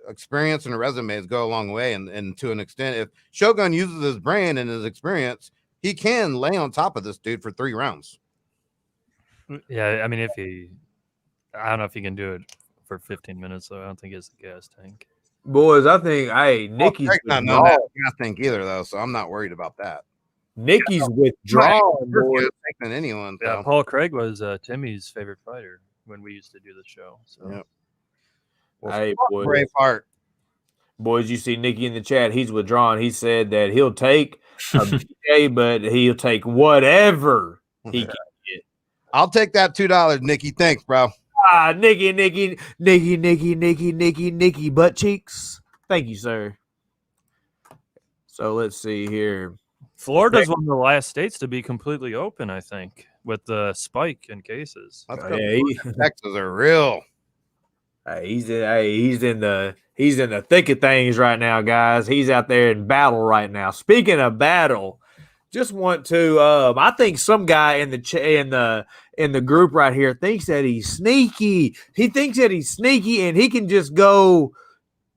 experience and resumes go a long way, and to an extent, if Shogun uses his brain and his experience, he can lay on top of this dude for 3 rounds. yeah, I mean, I don't know if he can do it for 15 minutes, though. I don't think it's the gas tank. Boys, I think, Nikki's not known that gas tank either, though, so I'm not worried about that. Nikki's withdrawn more than anyone. Yeah, so. Paul Craig was Timmy's favorite fighter when we used to do the show. So, yep. Hey, boys. Braveheart. Boys, you see Nikki in the chat. He's withdrawn. He said that he'll take a BJ, but he'll take whatever he can get. I'll take that $2, Nikki. Thanks, bro. Nikki, butt cheeks. Thank you, sir. So let's see here. Florida's one of the last states to be completely open, I think, with the spike in cases. Texas are real. He's in the thick of things right now, guys. He's out there in battle right now. Speaking of battle, just want to I think some guy in the group right here thinks that he's sneaky. He thinks that he's sneaky and he can just go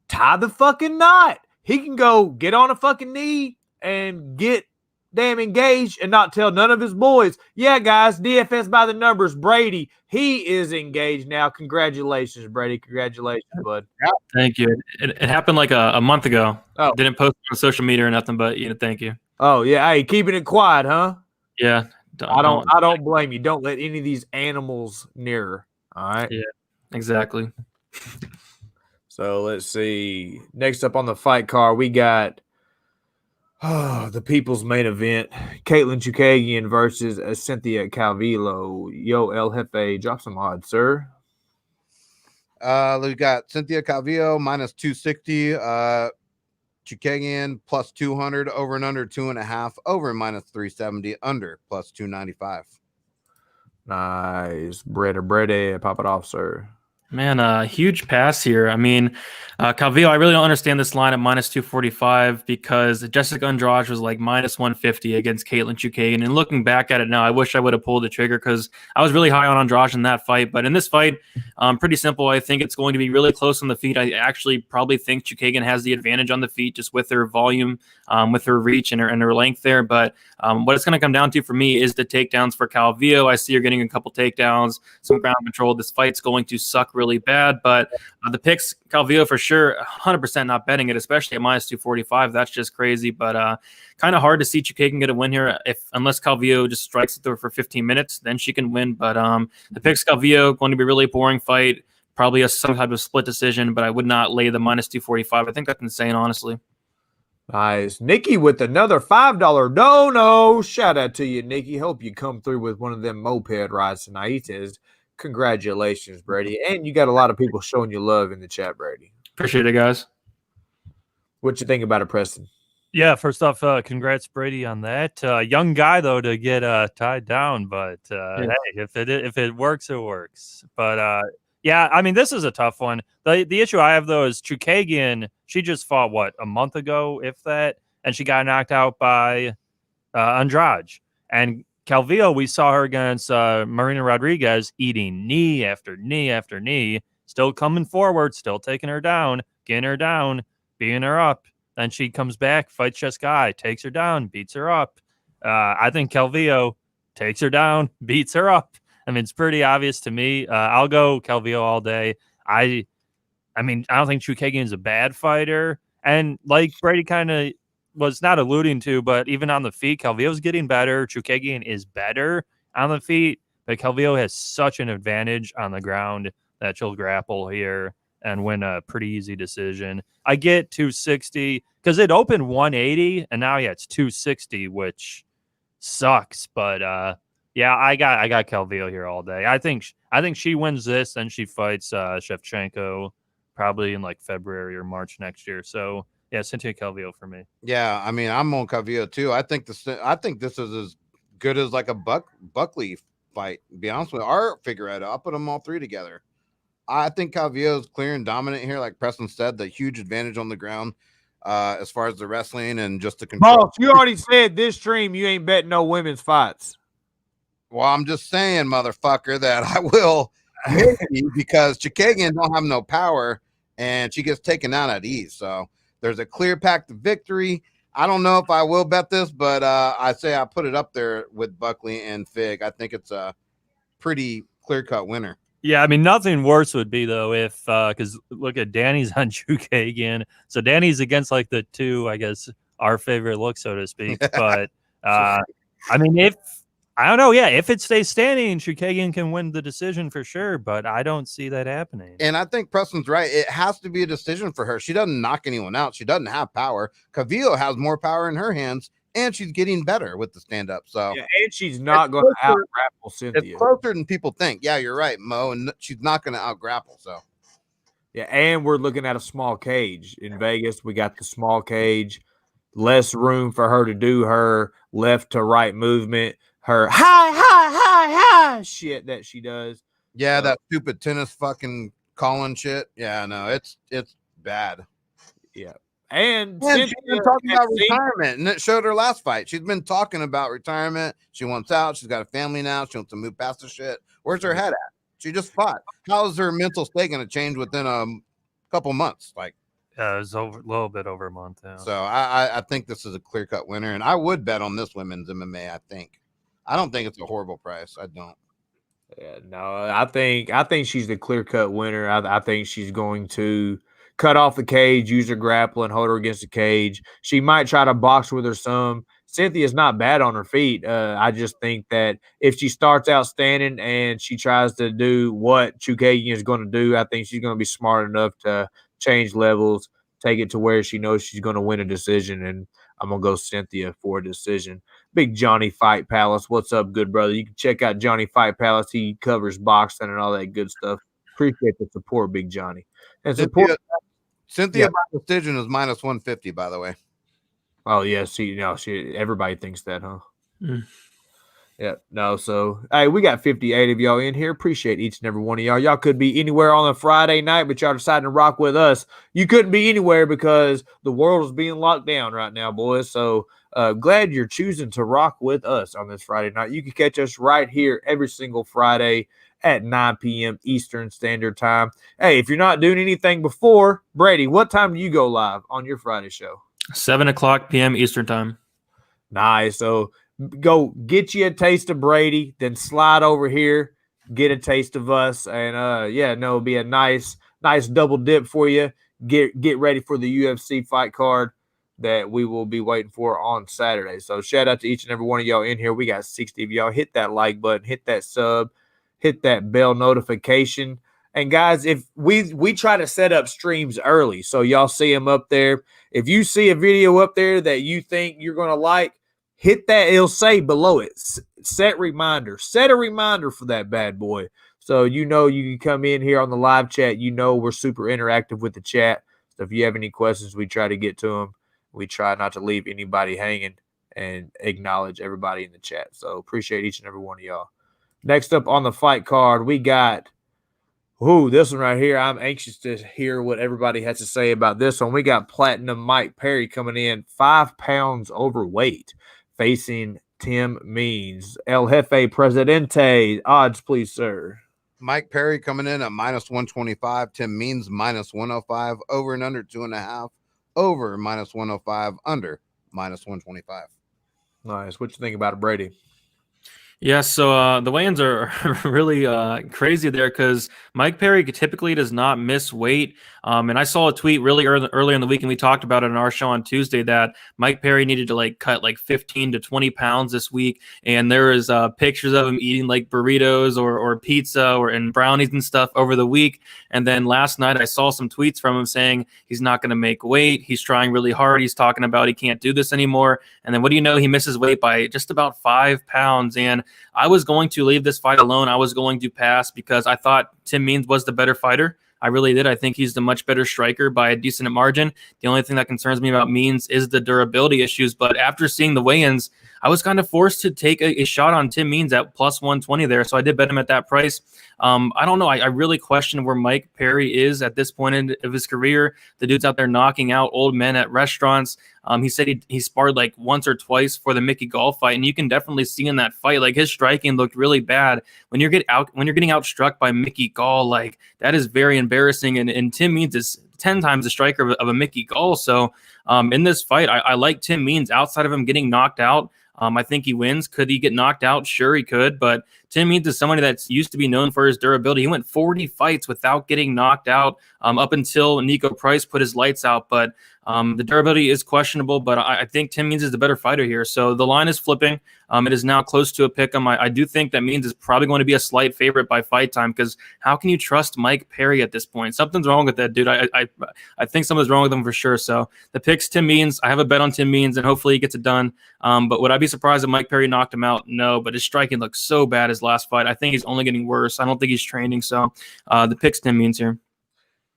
tie the fucking knot. He can go get on a fucking knee and get damn engaged and not tell none of his boys. Yeah, guys, DFS by the numbers. Brady, he is engaged now. Congratulations, Brady. Congratulations, bud. Thank you. It happened like a month ago. Oh. Didn't post on social media or nothing, but thank you. Oh yeah, hey, keeping it quiet, huh? Yeah. I don't blame you. Don't let any of these animals near her. All right. Yeah, exactly. So let's see. Next up on the fight card, we got the people's main event. Katlyn Chookagian versus Cynthia Calvillo. Yo, El Jefe, drop some odds, sir. We got Cynthia Calvillo minus 260. Chookagian plus 200, over and under 2.5, over minus 370, under plus 295. Nice. Brady, pop it off, sir. Man, huge pass here. I mean, Calvillo, I really don't understand this line at minus 245 because Jessica Andrade was like minus 150 against Katlyn Chookagian. And looking back at it now, I wish I would have pulled the trigger because I was really high on Andrade in that fight. But in this fight, pretty simple. I think it's going to be really close on the feet. I actually probably think Chookagian has the advantage on the feet just with her volume, with her reach and her length there. But what it's going to come down to for me is the takedowns for Calvillo. I see her getting a couple takedowns, some ground control. This fight's going to suck really bad, but the picks, Calvillo for sure, 100% not betting it, especially at minus 245. That's just crazy, but kind of hard to see Chookagian get a win here unless Calvillo just strikes it through for 15 minutes, then she can win. But the picks, Calvillo, going to be a really boring fight, probably some type of split decision, but I would not lay the minus 245. I think that's insane, honestly. Nice. Nikki with another $5 dono. Shout out to you, Nikki. Hope you come through with one of them moped rides tonight. He says, congratulations, Brady. And you got a lot of people showing you love in the chat, Brady. Appreciate it, guys. What you think about it, Preston? Yeah, first off, congrats, Brady, on that. Young guy, though, to get tied down. But, hey, if it works, it works. But, yeah, I mean, this is a tough one. The issue I have, though, is Chookagian, she just fought, what, a month ago, if that? And she got knocked out by Andrade. And Calvillo, we saw her against Marina Rodriguez eating knee after knee after knee, still coming forward, still taking her down, getting her down, beating her up. Then she comes back, fights this guy, takes her down, beats her up. I think Calvillo takes her down, beats her up. I mean, it's pretty obvious to me. I'll go Calvillo all day. I mean, I don't think Chookagian's a bad fighter. And like Brady kind of was not alluding to, but even on the feet, Calvillo's getting better. Chookagian is better on the feet, but Calvillo has such an advantage on the ground that she'll grapple here and win a pretty easy decision. I get 260 because it opened 180 and now it's 260, which sucks. But yeah, I got Calvillo here all day. I think she wins this, then she fights Shevchenko probably in like February or March next year. So yeah, Cynthia Calvillo for me. Yeah, I mean, I'm on Calvillo too. I think this is as good as like a Buckley fight. To be honest with you, our Figueiredo, I'll put them all three together. I think Calvillo is clear and dominant here, like Preston said. The huge advantage on the ground as far as the wrestling and just the control. Boss, you already said this stream you ain't betting no women's fights. Well, I'm just saying, motherfucker, that I will maybe because Chookagian don't have no power and she gets taken out at ease. So there's a clear path to victory. I don't know if I will bet this, but I say I put it up there with Buckley and Fig. I think it's a pretty clear-cut winner. Yeah, I mean, nothing worse would be, though, if because look at Danny's on Chookagian. So Danny's against like the two, I guess, our favorite look, so to speak. But I mean, if I don't know, yeah, if it stays standing, Chookagian can win the decision for sure, but I don't see that happening. And I think Preston's right. It has to be a decision for her. She doesn't knock anyone out. She doesn't have power. Calvillo has more power in her hands, and she's getting better with the stand-up. So yeah, and she's not going to out-grapple Cynthia. It's closer than people think. Yeah, you're right, Mo, and she's not going to out-grapple. So yeah, and we're looking at a small cage in Vegas. We got the small cage, less room for her to do her left to right movement. Her high shit that she does. Yeah, that stupid tennis fucking calling shit. Yeah, no, it's bad. Yeah. And she's been talking about retirement, and it showed her last fight. She's been talking about retirement. She wants out. She's got a family now. She wants to move past the shit. Where's her head at? She just fought. How is her mental state going to change within a couple months? Like, it was a little bit over a month. Yeah. So I think this is a clear-cut winner, and I would bet on this women's MMA. I don't think it's a horrible price. I don't. Yeah, no, I think she's the clear-cut winner. I think she's going to cut off the cage, use her grappling, hold her against the cage. She might try to box with her some. Cynthia's not bad on her feet. I just think that if she starts out standing and she tries to do what Chookagian is going to do, I think she's going to be smart enough to change levels, take it to where she knows she's going to win a decision, and I'm going to go Cynthia for a decision. Big Johnny Fight Palace. What's up, good brother? You can check out Johnny Fight Palace. He covers boxing and all that good stuff. Appreciate the support, Big Johnny. And support Cynthia by decision is minus 150, by the way. Oh yeah, everybody thinks that, huh? Yeah, no. So hey, we got 58 of y'all in here. Appreciate each and every one of y'all. Y'all could be anywhere on a Friday night, but y'all decided to rock with us. You couldn't be anywhere because the world is being locked down right now, boys. So glad you're choosing to rock with us on this Friday night. You can catch us right here every single Friday at 9 p.m. Eastern Standard Time. Hey, if you're not doing anything before, Brady, what time do you go live on your Friday show? 7:00 p.m. Eastern Time. Nice. So go get you a taste of Brady, then slide over here, get a taste of us, and it'll be a nice double dip for you. Get ready for the UFC fight card that we will be waiting for on Saturday. So shout out to each and every one of y'all in here. We got 60 of y'all. Hit that like button, hit that sub, hit that bell notification. And guys, if we try to set up streams early, so y'all see them up there. If you see a video up there that you think you're going to like, hit that. It'll say below it, set a reminder for that bad boy. So you can come in here on the live chat. We're super interactive with the chat. So if you have any questions, we try to get to them. We try not to leave anybody hanging and acknowledge everybody in the chat. So appreciate each and every one of y'all. Next up on the fight card, we got this one right here. I'm anxious to hear what everybody has to say about this one. We got Platinum Mike Perry coming in 5 pounds overweight, facing Tim Means. El Jefe Presidente. Odds, please, sir. Mike Perry coming in at minus 125. Tim Means minus 105. Over and under 2.5. Over minus 105. Under minus 125. Nice. What you think about it, Brady? Yeah, so the weigh-ins are really crazy there because Mike Perry typically does not miss weight. And I saw a tweet really early in the week, and we talked about it in our show on Tuesday that Mike Perry needed to cut 15 to 20 pounds this week. And there is pictures of him eating burritos or pizza and brownies and stuff over the week. And then last night I saw some tweets from him saying he's not going to make weight. He's trying really hard. He's talking about he can't do this anymore. And then what do you know? He misses weight by just about 5 pounds. And I was going to leave this fight alone. I was going to pass because I thought Tim Means was the better fighter. I really did. I think he's the much better striker by a decent margin. The only thing that concerns me about Means is the durability issues. But after seeing the weigh-ins, I was kind of forced to take a shot on Tim Means at plus 120 there. So I did bet him at that price. I don't know. I really question where Mike Perry is at this point of his career. The dude's out there knocking out old men at restaurants. He said he sparred once or twice for the Mickey Gall fight, and you can definitely see in that fight, his striking looked really bad. When you're getting outstruck by Mickey Gall, that is very embarrassing. And Tim Means is 10 times the striker of a Mickey Gall. So in this fight, I like Tim Means outside of him getting knocked out. I think he wins. Could he get knocked out? Sure, he could. But Tim Means is somebody that's used to be known for his durability. He went 40 fights without getting knocked out up until Nico Price put his lights out. But the durability is questionable, but I think Tim Means is the better fighter here. So the line is flipping. It is now close to a pick 'em. I do think that Means is probably going to be a slight favorite by fight time because how can you trust Mike Perry at this point? Something's wrong with that dude. I think something's wrong with him for sure. So the pick's Tim Means. I have a bet on Tim Means, and hopefully he gets it done. But would I be surprised if Mike Perry knocked him out? No, but his striking looked so bad his last fight. I think he's only getting worse. I don't think he's training. So the pick's Tim Means here.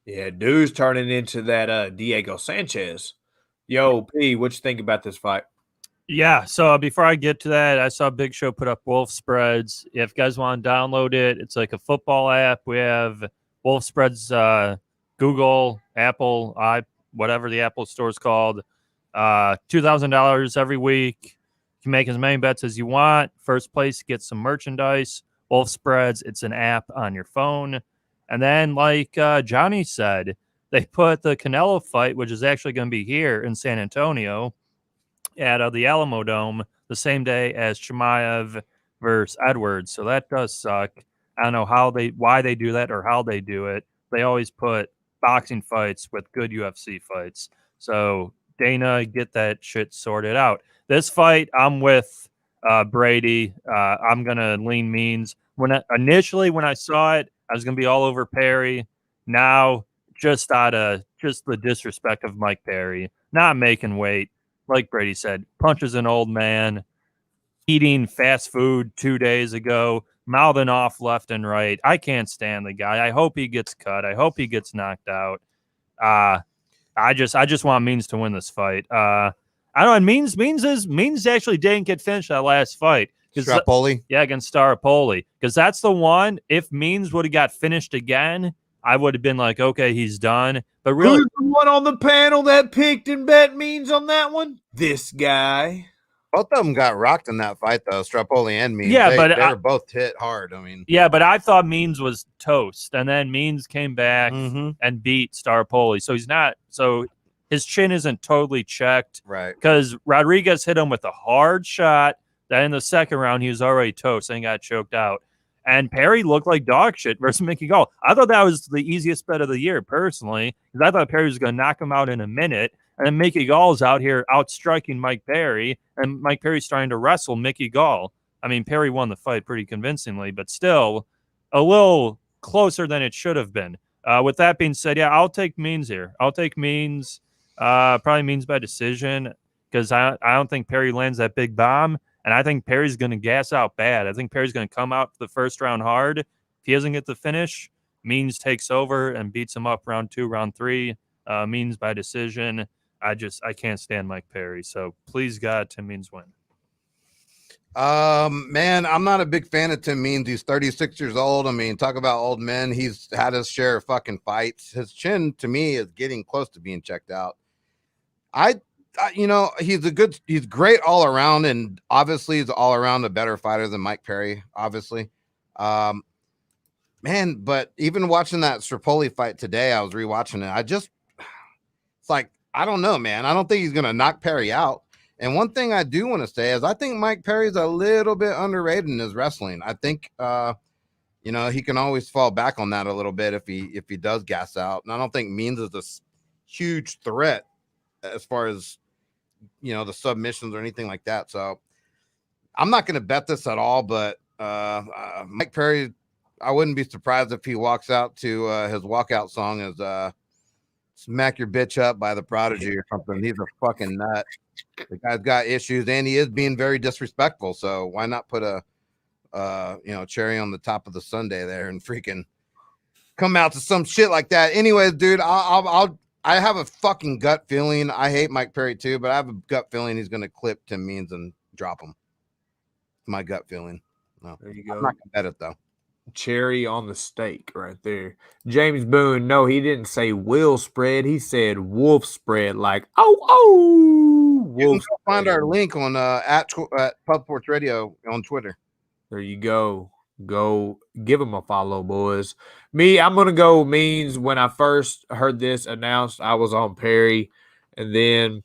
Yeah, dude's turning into that Diego Sanchez. Yo, P, what you think about this fight? Yeah, so before I get to that, I saw Big Show put up Wolf Spreads. If you guys want to download it, it's like a football app. We have Wolf Spreads, Google, Apple, whatever the Apple store is called. $2,000 every week. You can make as many bets as you want. First place gets some merchandise. Wolf Spreads, it's an app on your phone. And then, like Johnny said, they put the Canelo fight, which is actually going to be here in San Antonio at the Alamo Dome the same day as Chimaev versus Edwards. So that does suck. I don't know why they do that or how they do it. They always put boxing fights with good UFC fights. So Dana, get that shit sorted out. This fight, I'm with Brady. I'm going to lean Means. Initially, when I saw it, I was going to be all over Perry. Now, just out of just the disrespect of Mike Perry, not making weight. Like Brady said, punches an old man. eating fast food 2 days ago, mouthing off left and right. I can't stand the guy. I hope he gets cut. I hope he gets knocked out. I just want Means to win this fight. I don't know. And Means actually didn't get finished that last fight. Strapoli? Yeah, against Starapoli. Because that's the one. If Means would have got finished again, I would have been like, okay, he's done. But really, who's the one on the panel that picked and bet Means on that one? This guy. Both of them got rocked in that fight, though. Strapoli and Means. Yeah, they were both hit hard. I mean, yeah, but I thought Means was toast, and then Means came back and beat Starapoli. So he's not. So his chin isn't totally checked, right? Because Rodriguez hit him with a hard shot. Then in the second round, he was already toast and got choked out. And Perry looked like dog shit versus Mickey Gall. I thought that was the easiest bet of the year, personally, because I thought Perry was going to knock him out in a minute. And then Mickey Gall's out here outstriking Mike Perry, and Mike Perry's trying to wrestle Mickey Gall. I mean, Perry won the fight pretty convincingly, but still a little closer than it should have been. With that being said, yeah, I'll take Means here. I'll take Means, probably Means by decision, because I don't think Perry lands that big bomb. And I think Perry's going to gas out bad. I think Perry's going to come out the first round hard. If he doesn't get the finish, Means takes over and beats him up round 2, round 3. Means by decision. I can't stand Mike Perry. So please, God, Tim Means win. Man, I'm not a big fan of Tim Means. He's 36 years old. I mean, talk about old men. He's had his share of fucking fights. His chin, to me, is getting close to being checked out. He's great all around, and obviously he's all around a better fighter than Mike Perry, obviously. Man, but even watching that Strapoli fight today, I was rewatching it. It's like, I don't know, man. I don't think he's going to knock Perry out. And one thing I do want to say is I think Mike Perry's a little bit underrated in his wrestling. I think, he can always fall back on that a little bit if he does gas out. And I don't think Means is a huge threat as far as, the submissions or anything like that. So I'm not going to bet this at all, but Mike Perry, I wouldn't be surprised if he walks out to his walkout song as Smack Your Bitch Up by the Prodigy or something. He's a fucking nut. The guy's got issues and he is being very disrespectful. So why not put a cherry on the top of the sundae there and freaking come out to some shit like that? Anyways, dude, I have a fucking gut feeling. I hate Mike Perry too, but I have a gut feeling he's going to clip Tim Means and drop him. It's my gut feeling. No, there you go. I'm not going to bet it though. Cherry on the steak right there. James Boone, no, he didn't say will spread. He said wolf spread, like, wolf. You can go find our link on at Pub Sports Radio on Twitter. There you go. Go give him a follow, boys. I'm going to go Means. When I first heard this announced, I was on Perry. And then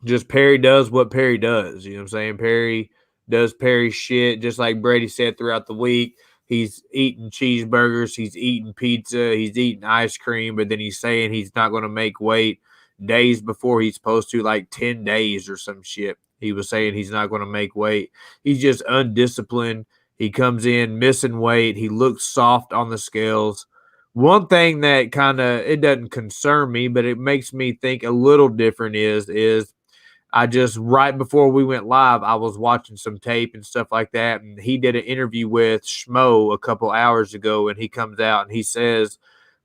just Perry does what Perry does. You know what I'm saying? Perry does Perry shit, just like Brady said throughout the week. He's eating cheeseburgers. He's eating pizza. He's eating ice cream. But then he's saying he's not going to make weight days before he's supposed to, like 10 days or some shit. He was saying he's not going to make weight. He's just undisciplined. He comes in missing weight. He looks soft on the scales. One thing that it doesn't concern me, but it makes me think a little different is I just, right before we went live, I was watching some tape and stuff like that. And he did an interview with Schmo a couple hours ago. And he comes out and he says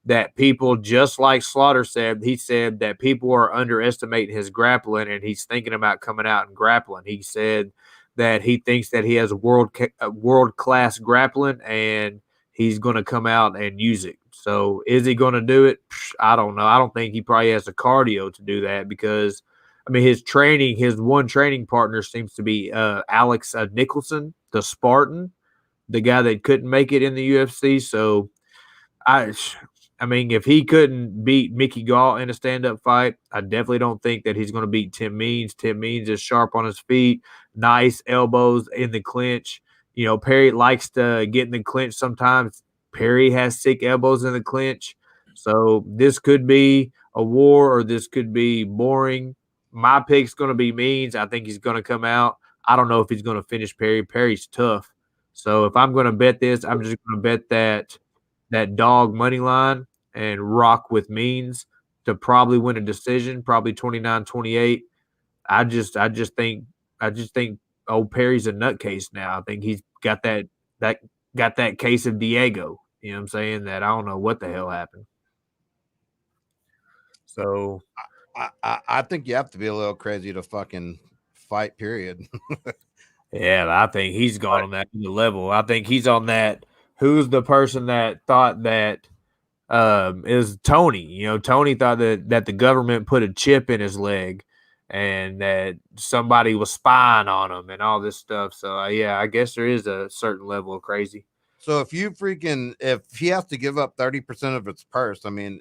that people, just like Slaughter said, he said that people are underestimating his grappling and he's thinking about coming out and grappling. He said that he thinks that he has world-class grappling and he's going to come out and use it. So is he going to do it? I don't know. I don't think he probably has the cardio to do that because, his one training partner seems to be Alex Nicholson, the Spartan, the guy that couldn't make it in the UFC. So, if he couldn't beat Mickey Gall in a stand-up fight, I definitely don't think that he's going to beat Tim Means. Tim Means is sharp on his feet, nice elbows in the clinch. Perry likes to get in the clinch sometimes. Perry has sick elbows in the clinch. So this could be a war or this could be boring. My pick's going to be Means. I think he's going to come out. I don't know if he's going to finish Perry. Perry's tough. So if I'm going to bet this, I'm just going to bet that dog money line and rock with Means to probably win a decision, probably 29-28. I just think old Perry's a nutcase now. I think he's got that case of Diego. You know what I'm saying? That I don't know what the hell happened. So I think you have to be a little crazy to fucking fight, period. yeah, I think he's gone on that level. I think he's on that. Who's the person that thought that is Tony? You know, Tony thought that the government put a chip in his leg and that somebody was spying on him and all this stuff. So yeah, I guess there is a certain level of crazy. So if he has to give up 30% of its purse, I mean,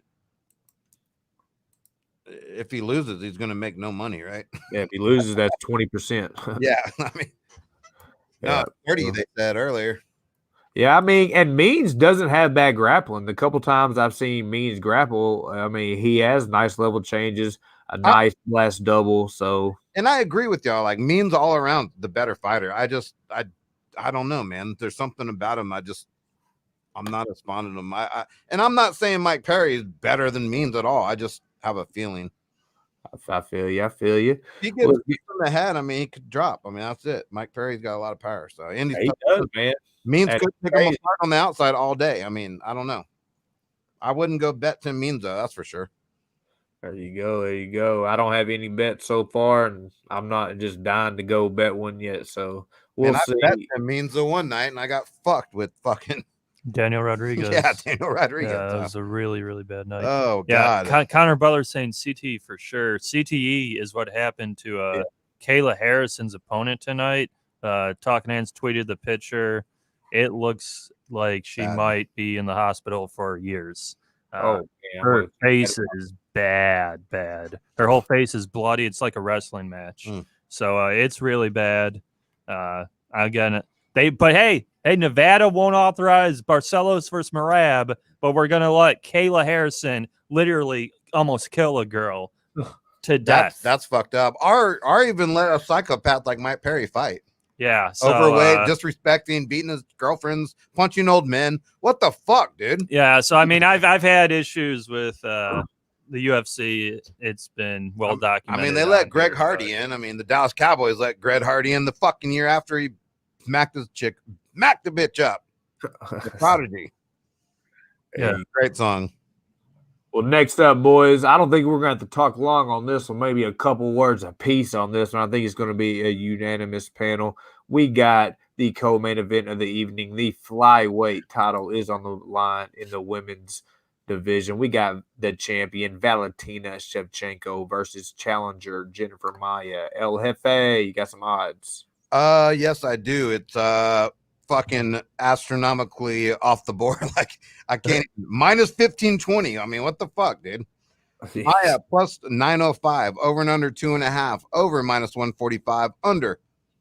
if he loses, he's going to make no money, right? Yeah, if he loses, that's 20%. Yeah, I mean, no, 30 they said earlier. Yeah, I mean, and Means doesn't have bad grappling. The couple times I've seen Means grapple, I mean, he has nice level changes, a nice last double. So, and I agree with y'all. Like Means all around the better fighter. I don't know, man. There's something about him. I'm not as fond of him. And I'm not saying Mike Perry is better than Means at all. I just have a feeling. I feel you. He gets beat from the head. I mean, he could drop. I mean, that's it. Mike Perry's got a lot of power. So, and he does, man. Means could pick him apart on the outside all day. I mean, I don't know. I wouldn't go bet Tim Means though. That's for sure. There you go. I don't have any bets so far, and I'm not just dying to go bet one yet. So we'll see. I bet Tim Means the one night, and I got fucked with fucking Daniel Rodriguez. Yeah, Daniel Rodriguez. Yeah, that was a really, really bad night. Oh, God. Connor Butler's saying CTE for sure. CTE is what happened to Kayla Harrison's opponent tonight. Talkin Hands tweeted the picture. It looks like she might be in the hospital for years. Her face is bad. Her whole face is bloody. It's like a wrestling match. So it's really bad. Again, hey, Nevada won't authorize Barcelos versus Merab, but we're going to let Kayla Harrison literally almost kill a girl to death. That's fucked up. Or even let a psychopath like Mike Perry fight. Yeah. So, overweight, disrespecting, beating his girlfriends, punching old men. What the fuck, dude? Yeah. So, I mean, I've had issues with the UFC. It's been well documented. I mean, they let Greg Hardy in. I mean, the Dallas Cowboys let Greg Hardy in the fucking year after he smacked the bitch up. The Prodigy. Yeah. Great song. Well, next up, boys, I don't think we're going to have to talk long on this one, maybe a couple words a piece on this one. I think it's going to be a unanimous panel. We got the co-main event of the evening. The flyweight title is on the line in the women's division. We got the champion, Valentina Shevchenko versus challenger Jennifer Maia. El Jefe, you got some odds? Yes, I do. It's fucking astronomically off the board. Like I can't minus 1520. I mean, what the fuck, dude? Maia plus 905, over and under 2.5, over minus 145, under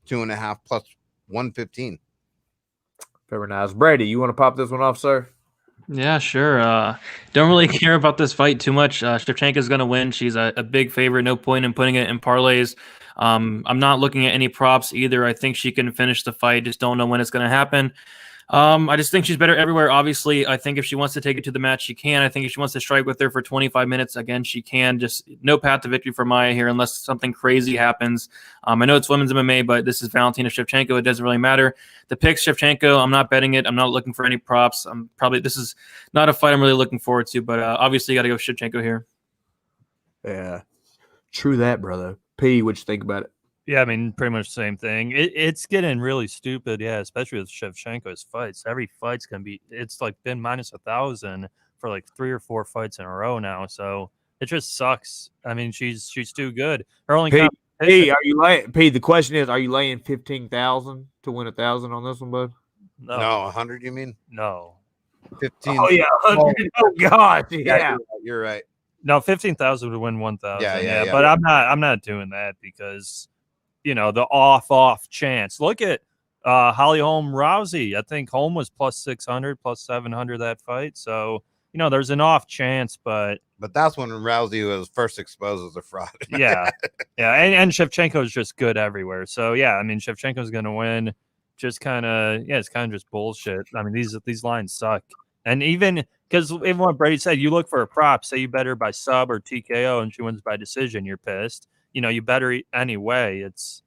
2.5, plus 115. Very nice. Brady, you want to pop this one off, sir? Yeah, sure. Don't really care about this fight too much. Shevchenko is going to win. She's a big favorite. No point in putting it in parlays. I'm not looking at any props either. I think she can finish the fight. Just don't know when it's going to happen. I just think she's better everywhere. Obviously, I think if she wants to take it to the match, she can. I think if she wants to strike with her for 25 minutes, again, she can. Just no path to victory for Maia here unless something crazy happens. I know it's women's MMA, but this is Valentina Shevchenko. It doesn't really matter. The pick's Shevchenko. I'm not betting it. I'm not looking for any props. This is not a fight I'm really looking forward to, but obviously you got to go Shevchenko here. Yeah, true that, brother. P, what you think about it? Yeah, I mean, pretty much the same thing. It's getting really stupid, yeah, especially with Shevchenko's fights. Every fight's going to be – it's like been minus 1,000 for like 3 or 4 fights in a row now. So it just sucks. I mean, she's too good. Her only P, are you laying? P, the question is, are you laying 15,000 to win 1,000 on this one, bud? No, 100. You mean? No, 15. Oh yeah, 100. Oh god, yeah. You're right. No, 15,000 to win 1,000. Yeah. But I'm not doing that because the off chance. Look at Holly Holm Rousey. I think Holm was plus 600, plus 700 that fight. So there's an off chance, but that's when Rousey was first exposed as a fraud. yeah. And Shevchenko is just good everywhere. So yeah, I mean Shevchenko's going to win. Just kind of it's kind of just bullshit. I mean these lines suck. And even because even what Brady said, you look for a prop, say you bet her by sub or TKO, and she wins by decision, you're pissed. You bet her anyway. It's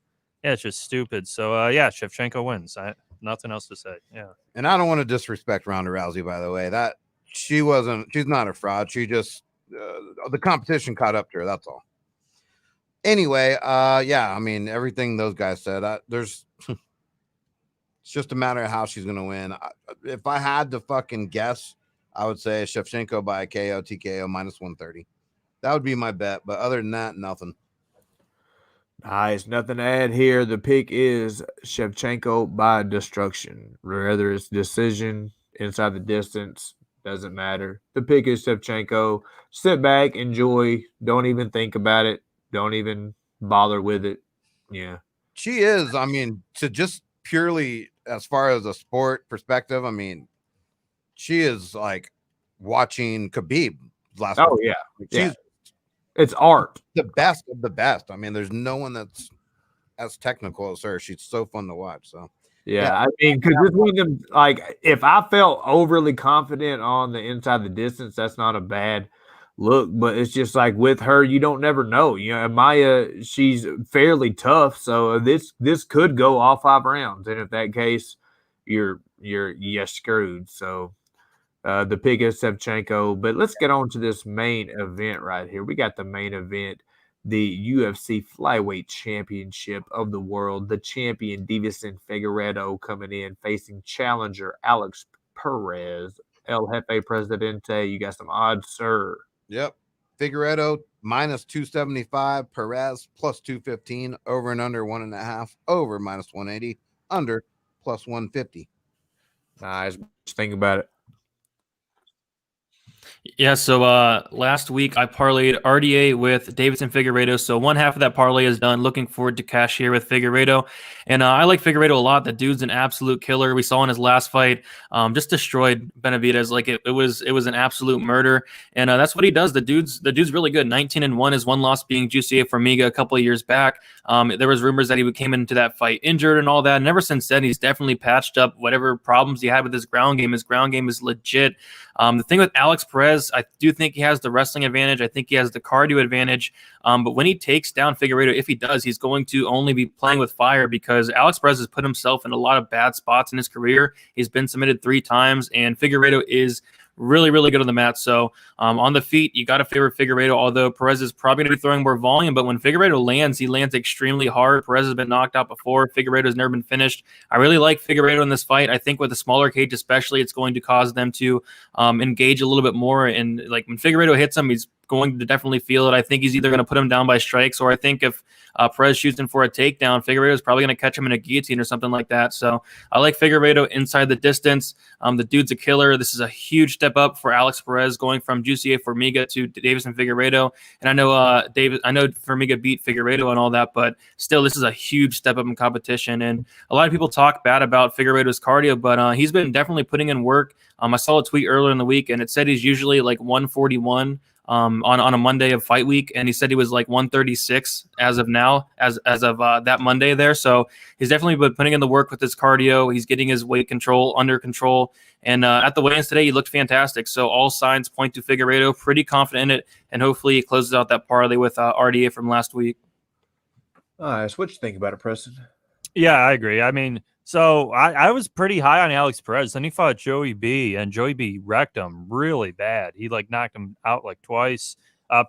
Yeah, it's just stupid. So yeah, Shevchenko wins. Nothing else to say. Yeah. And I don't want to disrespect Ronda Rousey, by the way. That she's not a fraud. She just the competition caught up to her. That's all. Anyway, yeah, I mean everything those guys said. It's just a matter of how she's gonna win. If I had to fucking guess, I would say Shevchenko by a KO, TKO minus 130. That would be my bet. But other than that, nothing. Nice. Nothing to add here. The pick is Shevchenko by destruction. Whether it's decision, inside the distance, doesn't matter. The pick is Shevchenko. Sit back, enjoy. Don't even think about it. Don't even bother with it. Yeah. She is. I mean, to just purely as far as a sport perspective, I mean, she is like watching Khabib last. Oh, yeah. She's it's art. The best of the best. I mean, there's no one that's as technical as her. She's so fun to watch. So yeah. I mean, because this one of them, like, if I felt overly confident on the inside the distance, that's not a bad look. But it's just like with her, you don't never know. You know, Maia, she's fairly tough, so this could go all 5 rounds, and if that case, you're screwed. So. The pick is Shevchenko, but let's get on to this main event right here. We got the main event, the UFC Flyweight Championship of the world. The champion, Deiveson Figueiredo, coming in, facing challenger, Alex Perez. El Jefe Presidente, you got some odds, sir. Yep. Figueiredo, minus 275. Perez, plus 215. Over and under 1.5. Over, minus 180. Under, plus 150. Nice. Just think about it. Yeah, so last week I parlayed RDA with Deiveson Figueiredo. So one half of that parlay is done. Looking forward to cash here with Figueiredo. And I like Figueiredo a lot. The dude's an absolute killer. We saw in his last fight, just destroyed Benavidez. Like it was an absolute murder. And that's what he does. The dude's really good. 19-1. His one loss being Jussier Formiga a couple of years back. There was rumors that he came into that fight injured and all that. And ever since then, he's definitely patched up whatever problems he had with his ground game. His ground game is legit. The thing with Alex Perez, I do think he has the wrestling advantage. I think he has the cardio advantage. But when he takes down Figueiredo, if he does, he's going to only be playing with fire because Alex Perez has put himself in a lot of bad spots in his career. He's been submitted 3 times, and Figueiredo is really, really good on the mat. So on the feet, you got to favor Figueiredo, although Perez is probably going to be throwing more volume. But when Figueiredo lands, he lands extremely hard. Perez has been knocked out before. Figueiredo has never been finished. I really like Figueiredo in this fight. I think with a smaller cage especially, it's going to cause them to engage a little bit more. And like when Figueiredo hits him, he's going to definitely feel it. I think he's either going to put him down by strikes, or I think if Perez shoots him for a takedown, Figueiredo is probably going to catch him in a guillotine or something like that. So I like Figueiredo inside the distance. The dude's a killer. This is a huge step up for Alex Perez, going from Jussier Formiga to Deiveson Figueiredo. And I know Formiga beat Figueiredo and all that, but still, this is a huge step up in competition. And a lot of people talk bad about Figueiredo's cardio, but he's been definitely putting in work. I saw a tweet earlier in the week, and it said he's usually like 141 on a Monday of fight week, and he said he was like 136 as of now, as of that Monday there. So he's definitely been putting in the work with his cardio. He's getting his weight control under control, and at the weigh-ins today, he looked fantastic. So all signs point to Figueiredo. Pretty confident in it, and hopefully he closes out that parlay with RDA from last week. All right, so what you think about it, Preston? Yeah, I agree. I mean, so I was pretty high on Alex Perez. Then he fought Joey B, and Joey B wrecked him really bad. He like knocked him out like twice.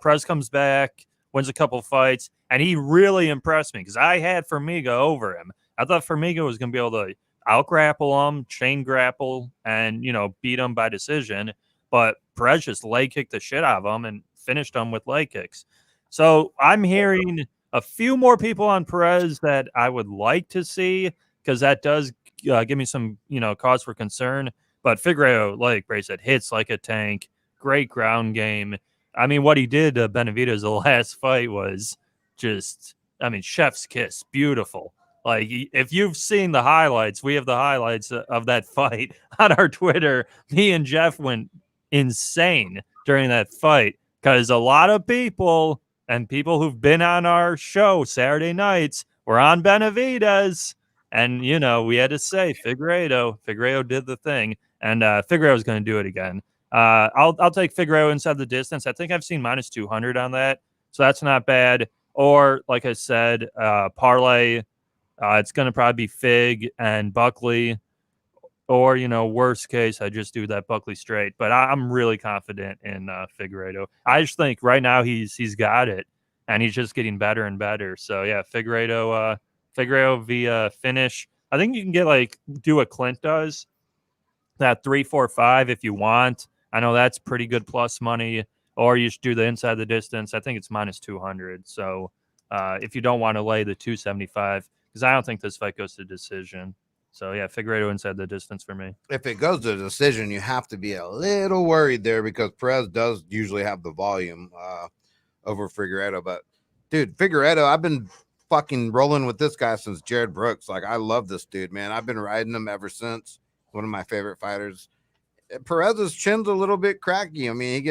Perez comes back, wins a couple fights, and he really impressed me because I had Formiga over him. I thought Formiga was going to be able to out-grapple him, chain grapple, and, beat him by decision. But Perez just leg kicked the shit out of him and finished him with leg kicks. So I'm hearing a few more people on Perez that I would like to see, because that does give me some, cause for concern. But Figueiredo, like Bray said, hits like a tank. Great ground game. I mean, what he did to Benavidez the last fight was just, chef's kiss. Beautiful. Like, if you've seen the highlights, we have the highlights of that fight on our Twitter. Me and Jeff went insane during that fight because a lot of people and people who've been on our show Saturday nights were on Benavidez. And, we had to say Figueiredo did the thing, and Figueiredo's going to do it again. I'll take Figueiredo inside the distance. I think I've seen minus 200 on that, so that's not bad. Or, like I said, parlay It's going to probably be Fig and Buckley, or, worst case, I just do that Buckley straight. But I'm really confident in Figueiredo. I just think right now he's got it, and he's just getting better and better. So, yeah, Figueiredo via finish. I think you can do what Clint does, that 3-4-5 if you want. I know that's pretty good plus money. Or you should do the inside the distance. I think it's minus 200. So if you don't want to lay the 275, because I don't think this fight goes to decision. So, yeah, Figueiredo inside the distance for me. If it goes to decision, you have to be a little worried there because Perez does usually have the volume over Figueiredo. But, dude, Figueiredo, I've been fucking rolling with this guy since Jared Brooks. Like, I love this dude, man. I've been riding him ever since. One of my favorite fighters. Perez's chin's a little bit cracky. I mean,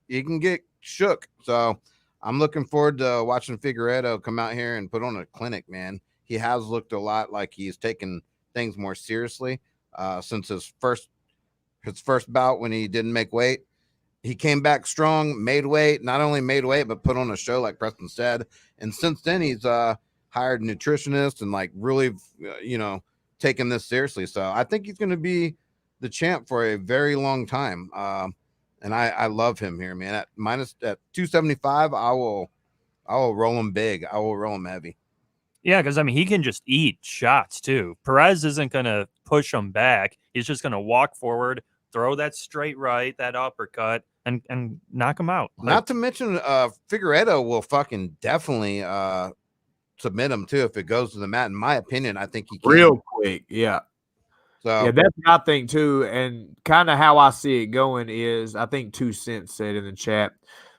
he can get shook. So I'm looking forward to watching Figueiredo come out here and put on a clinic, man. He has looked a lot like he's taken things more seriously since his first bout when he didn't make weight. He came back strong, made weight, not only made weight, but put on a show like Preston said. And since then he's hired nutritionists and really, taking this seriously. So I think he's going to be the champ for a very long time. And I love him here, man. At 275, I will roll him big. I will roll him heavy. Yeah, because, he can just eat shots, too. Perez isn't going to push him back. He's just going to walk forward, throw that straight right, that uppercut, and knock him out. Not to mention, Figueiredo will fucking definitely submit him, too, if it goes to the mat. In my opinion, I think he can. Real quick, yeah. So yeah, that's what I think too, and kind of how I see it going is I think 2 cents said in the chat.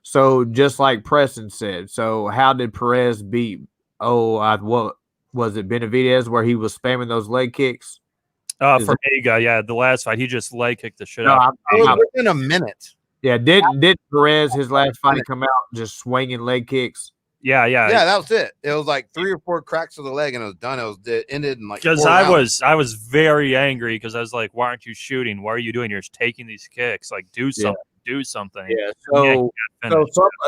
So just like Preston said, so how did Perez beat? What was it, Benavidez, where he was spamming those leg kicks? Formiga, yeah, the last fight he just leg kicked the shit out. Within a minute. Yeah, did Perez his last fight come out just swinging leg kicks? Yeah, that was it. It was like 3 or 4 cracks of the leg, and it was done. It ended in because I was very angry because I was like, "Why aren't you shooting? What are you doing? You're just taking these kicks. Like, do something, do something." Yeah.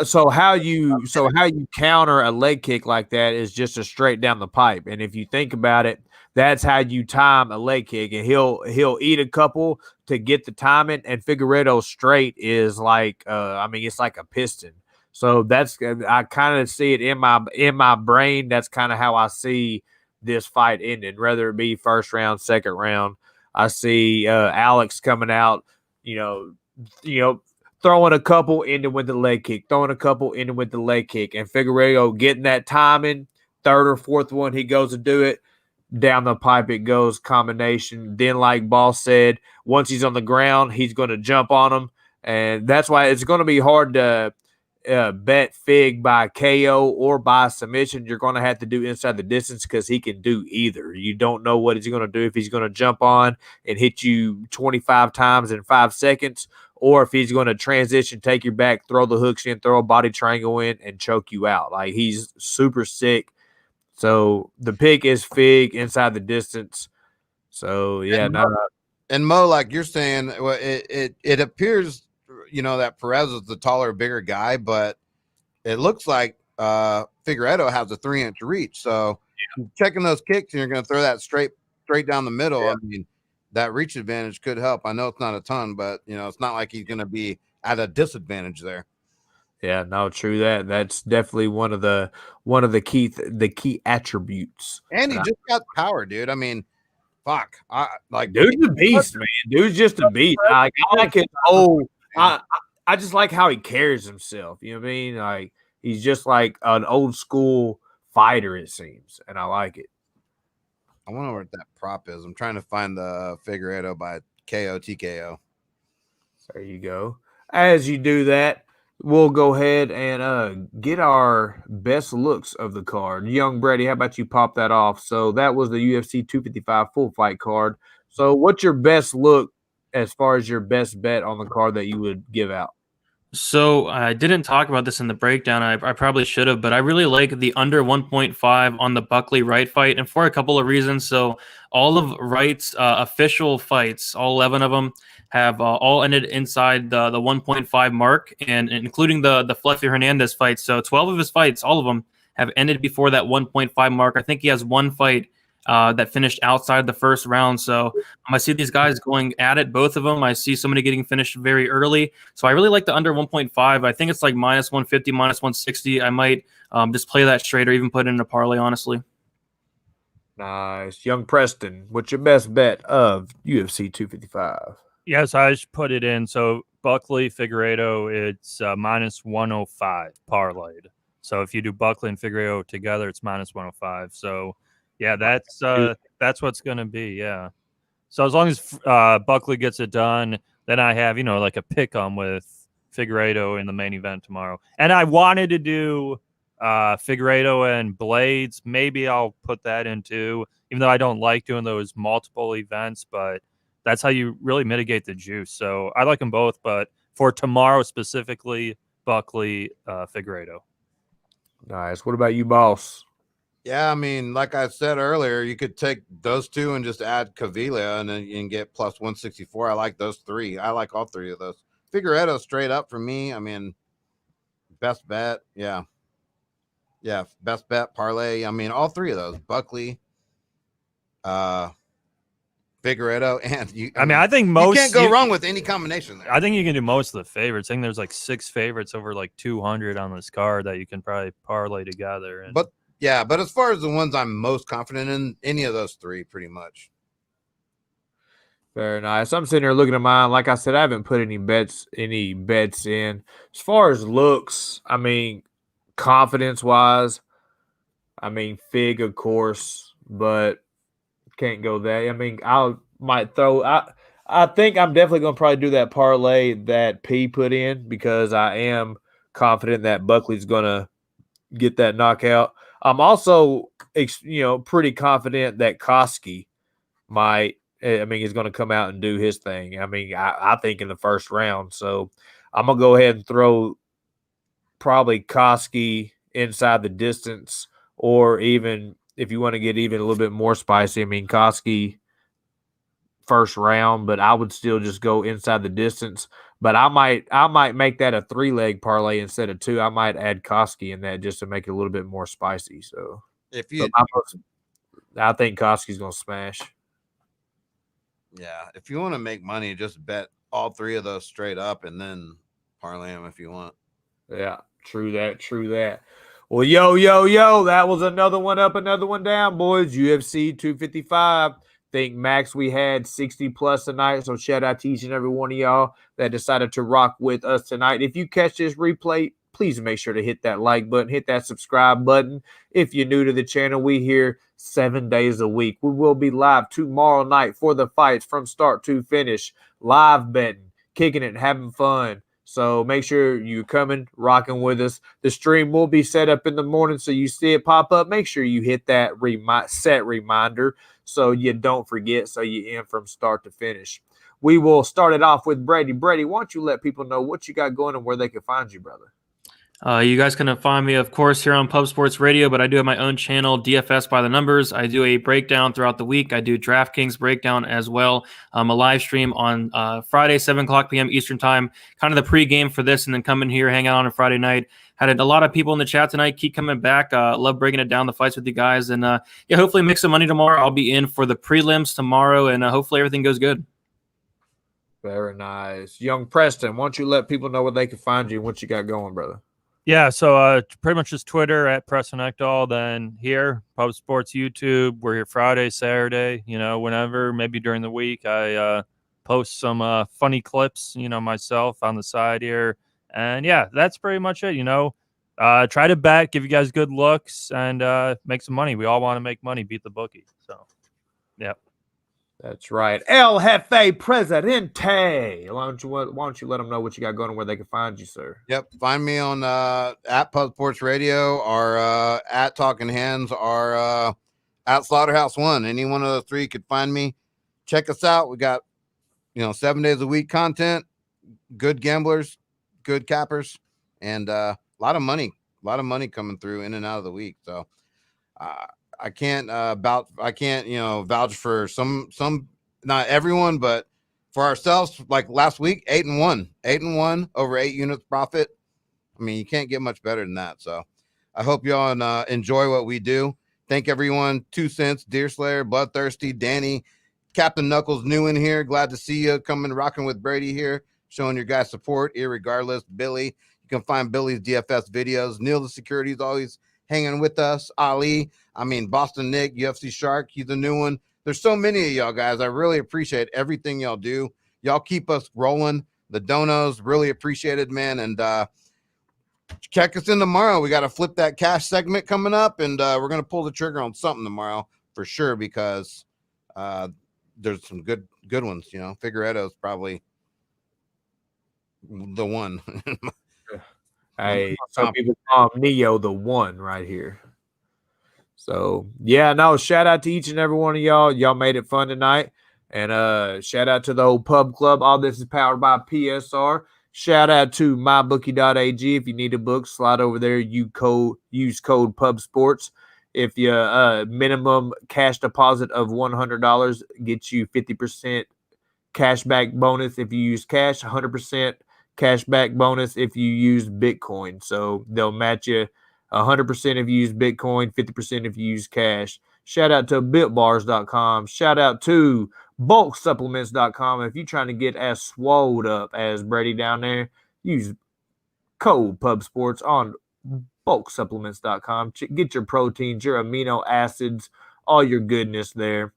So how you counter a leg kick like that is just a straight down the pipe. And if you think about it, that's how you time a leg kick. And he'll eat a couple to get the timing. And Figueiredo straight is like, it's like a piston. So that's, I kind of see it in my brain. That's kind of how I see this fight ending, whether it be first round, second round. I see Alex coming out, throwing a couple, ending with the leg kick, throwing a couple, ending with the leg kick, and Figueiredo getting that timing. Third or fourth one, he goes to do it. Down the pipe it goes, combination. Then, like Boss said, once he's on the ground, he's going to jump on him, and that's why it's going to be hard to bet Fig by KO or by submission. You're going to have to do inside the distance because he can do either. You don't know what he's going to do, if he's going to jump on and hit you 25 times in 5 seconds, or if he's going to transition, take your back, throw the hooks in, throw a body triangle in, and choke you out. Like, he's super sick. So the pick is Fig inside the distance. So, yeah. And Mo, like you're saying, it appears – that Perez is the taller, bigger guy, but it looks like Figueiredo has a 3-inch reach. So checking those kicks, and you're going to throw that straight down the middle. Yeah. I mean, that reach advantage could help. I know it's not a ton, but it's not like he's going to be at a disadvantage there. Yeah, no, true that. That's definitely one of the key attributes. And he just got power, dude. I mean, fuck. Dude's a beast, man. Dude's just a beast. I like his I just like how he carries himself. You know what I mean? Like, he's just like an old school fighter, it seems, and I like it. I wonder what that prop is. I'm trying to find the Figueiredo by KO TKO. There you go. As you do that, we'll go ahead and get our best looks of the card. Young Brady, how about you pop that off? So that was the UFC 255 full fight card. So what's your best look as far as your best bet on the card that you would give out? So I didn't talk about this in the breakdown. I probably should have, but I really like the under 1.5 on the Buckley Wright fight, and for a couple of reasons. So all of Wright's official fights, all 11 of them, have all ended inside the 1.5 mark, and including the Fluffy Hernandez fight. So 12 of his fights, all of them, have ended before that 1.5 mark. I think he has one fight that finished outside the first round. So I see these guys going at it, both of them. I see somebody getting finished very early. So I really like the under 1.5. I think it's like minus 150, minus 160. I might just play that straight or even put it in a parlay, honestly. Nice. Young Preston, what's your best bet of UFC 255? Yes, I just put it in. So Buckley, Figueiredo, it's minus 105 parlayed. So if you do Buckley and Figueiredo together, it's minus 105. So yeah, that's what's going to be. Yeah. So as long as Buckley gets it done, then I have, like a pick 'em with Figueiredo in the main event tomorrow. And I wanted to do Figueiredo and Blades. Maybe I'll put that in too, even though I don't like doing those multiple events, but that's how you really mitigate the juice. So I like them both, but for tomorrow specifically, Buckley, Figueiredo. Nice. What about you, boss? Yeah, I mean, like I said earlier, you could take those two and just add Calvillo, and then you can get plus 164. I like those three. I like all three of those. Figueiredo straight up for me. I mean, best bet. Yeah. Yeah, best bet parlay. I mean, all three of those. Buckley, Figueiredo, and you. I think most you can't go wrong with any combination there. I think you can do most of the favorites. I think there's like 6 favorites over like 200 on this card that you can probably parlay together. And but as far as the ones I'm most confident in, any of those three, pretty much. Very nice. I'm sitting here looking at mine. Like I said, I haven't put any bets in. As far as looks, I mean, confidence-wise, I mean, Fig, of course, but can't go there. I mean, I think I'm definitely going to probably do that parlay that P put in because I am confident that Buckley's going to get that knockout. I'm also, pretty confident that Cosce is going to come out and do his thing. I mean, I think in the first round. So I'm going to go ahead and throw probably Cosce inside the distance, or even if you want to get even a little bit more spicy, I mean, Cosce first round, but I would still just go inside the distance. But I might make that a 3-leg parlay instead of 2. I might add Cosce in that just to make it a little bit more spicy. So I think Cosce's gonna smash. Yeah, if you want to make money, just bet all three of those straight up and then parlay them if you want. Yeah, true that. Well, yo, that was another one up, another one down, boys. UFC 255. Think max we had 60 plus tonight. So shout out to each and every one of y'all that decided to rock with us tonight. If you catch this replay, please make sure to hit that like button, hit that subscribe button. If you're new to the channel, we here 7 days a week. We will be live tomorrow night for the fights from start to finish. Live betting, kicking it, having fun. So make sure you're coming, rocking with us. The stream will be set up in the morning, so you see it pop up. Make sure you hit that set reminder so you don't forget, so you're in from start to finish. We will start it off with Brady. Brady, why don't you let people know what you got going and where they can find you, brother? You guys can find me, of course, here on Pub Sports Radio, but I do have my own channel, DFS by the Numbers. I do a breakdown throughout the week. I do DraftKings breakdown as well. A live stream on Friday, 7 o'clock p.m. Eastern Time, kind of the pregame for this, and then come in here, hang out on a Friday night. Had a lot of people in the chat tonight. Keep coming back. Love breaking it down, the fights with you guys. And, hopefully make some money tomorrow. I'll be in for the prelims tomorrow, and hopefully everything goes good. Very nice. Young Preston, why don't you let people know where they can find you and what you got going, brother? Yeah, so pretty much just Twitter at Preston Ekdahl, then here, Pub Sports YouTube. We're here Friday, Saturday, whenever, maybe during the week. I post some funny clips, myself on the side here. And, yeah, that's pretty much it, Try to bet, give you guys good looks, and make some money. We all want to make money, beat the bookie. So, yeah. That's right. El Jefe Presidente. Why don't you let them know what you got going and where they can find you, sir? Yep. Find me on at Pub Sports Radio or at Talkin Hands or at Slaughterhouse One. Any one of those three could find me. Check us out. We got 7 days a week content, good gamblers, good cappers, and a lot of money coming through in and out of the week. So I can't vouch for some, not everyone, but for ourselves. Like last week, 8-1 over 8 units profit. I mean, you can't get much better than that. So I hope y'all enjoy what we do. Thank everyone. 2 Cents, Deerslayer, Bloodthirsty, Danny, Captain Knuckles, new in here. Glad to see you coming, rocking with Brady here, showing your guys support, irregardless. Billy, you can find Billy's DFS videos. Neil the Security is always hanging with us. Ali, Boston Nick, UFC Shark, he's a new one. There's so many of y'all guys. I really appreciate everything y'all do. Y'all keep us rolling. The donos, really appreciated, man. And check us in tomorrow. We got to flip that cash segment coming up, and we're going to pull the trigger on something tomorrow for sure, because there's some good ones. Figueiredo is probably the one. Hey, some people call him Neo the one right here. So yeah, no, shout out to each and every one of y'all. Y'all made it fun tonight. And shout out to the whole pub club. All this is powered by PSR. Shout out to mybookie.ag. If you need a book, slide over there. Use code PubSports. If you minimum cash deposit of $100 gets you 50% cash back bonus if you use cash, 100% cash back bonus if you use Bitcoin. So they'll match you 100% if you use Bitcoin, 50% if you use cash. Shout out to BitBars.com. Shout out to BulkSupplements.com. If you're trying to get as swolled up as Brady down there, use code PubSports on BulkSupplements.com. Get your proteins, your amino acids, all your goodness there.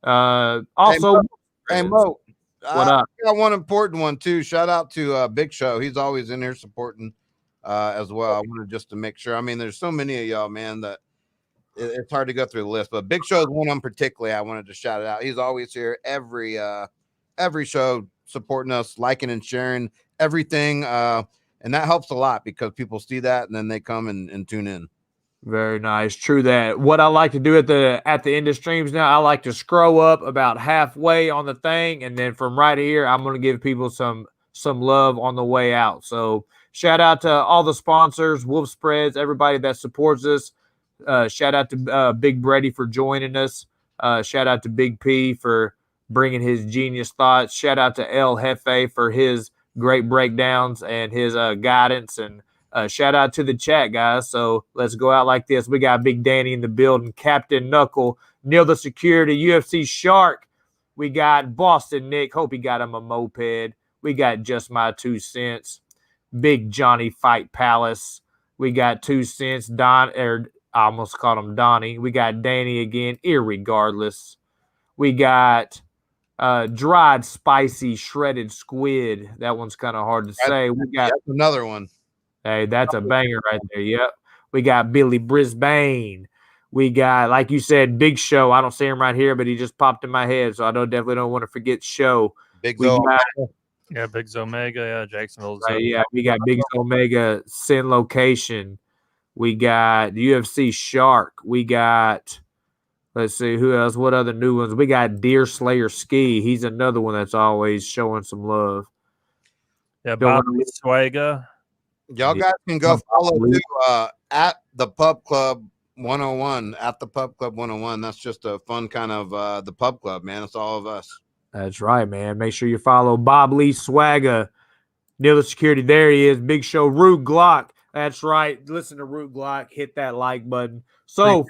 Also, hey Mo, what up? I got one important one too. Shout out to Big Show. He's always in here supporting as well. I wanted just to make sure. There's so many of y'all, man, that it's hard to go through the list. But Big Show is one of them particularly. I wanted to shout it out. He's always here every show, supporting us, liking and sharing everything. And that helps a lot because people see that and then they come and tune in. Very nice. True that. What I like to do at the end of streams now, I like to scroll up about halfway on the thing, and then from right here, I'm going to give people some love on the way out. So shout out to all the sponsors, Wolf Spreads, everybody that supports us. Shout out to Big Brady for joining us. Shout out to Big P for bringing his genius thoughts. Shout out to El Jefe for his great breakdowns and his guidance, and shout out to the chat, guys. So let's go out like this. We got Big Danny in the building, Captain Knuckle, Neil the Security, UFC Shark. We got Boston Nick. Hope he got him a moped. We got Just My 2 Cents. Big Johnny Fight Palace. We got 2 Cents. I almost called him Donnie. We got Danny again, irregardless. We got dried, spicy, shredded squid. That one's kind of hard to say. We got another one. Hey, that's a banger right there. Yep. We got Billy Brisbane. We got, like you said, Big Show. I don't see him right here, but he just popped in my head, so I definitely don't want to forget Show. Big Big Omega. Yeah, Jacksonville. Right, yeah, we got Big Omega, Sin Location. We got UFC Shark. We got, let's see, who else? What other new ones? We got Deer Slayer Ski. He's another one that's always showing some love. Yeah, Bob Swaga. Y'all guys can go follow too, at the Pub Club 101. At the Pub Club 101. That's just a fun kind of the Pub Club, man. It's all of us. That's right, man. Make sure you follow Bob Lee Swagger, Neil the Security. There he is. Big Show, Root Glock. That's right. Listen to Root Glock. Hit that like button. So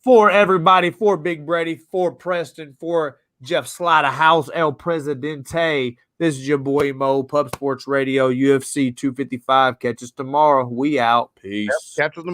for everybody, for Big Brady, for Preston, for Jeff Slidehouse, El Presidente. This is your boy Mo, Pub Sports Radio, UFC 255. Catch us tomorrow. We out. Peace. Yep, catch us tomorrow.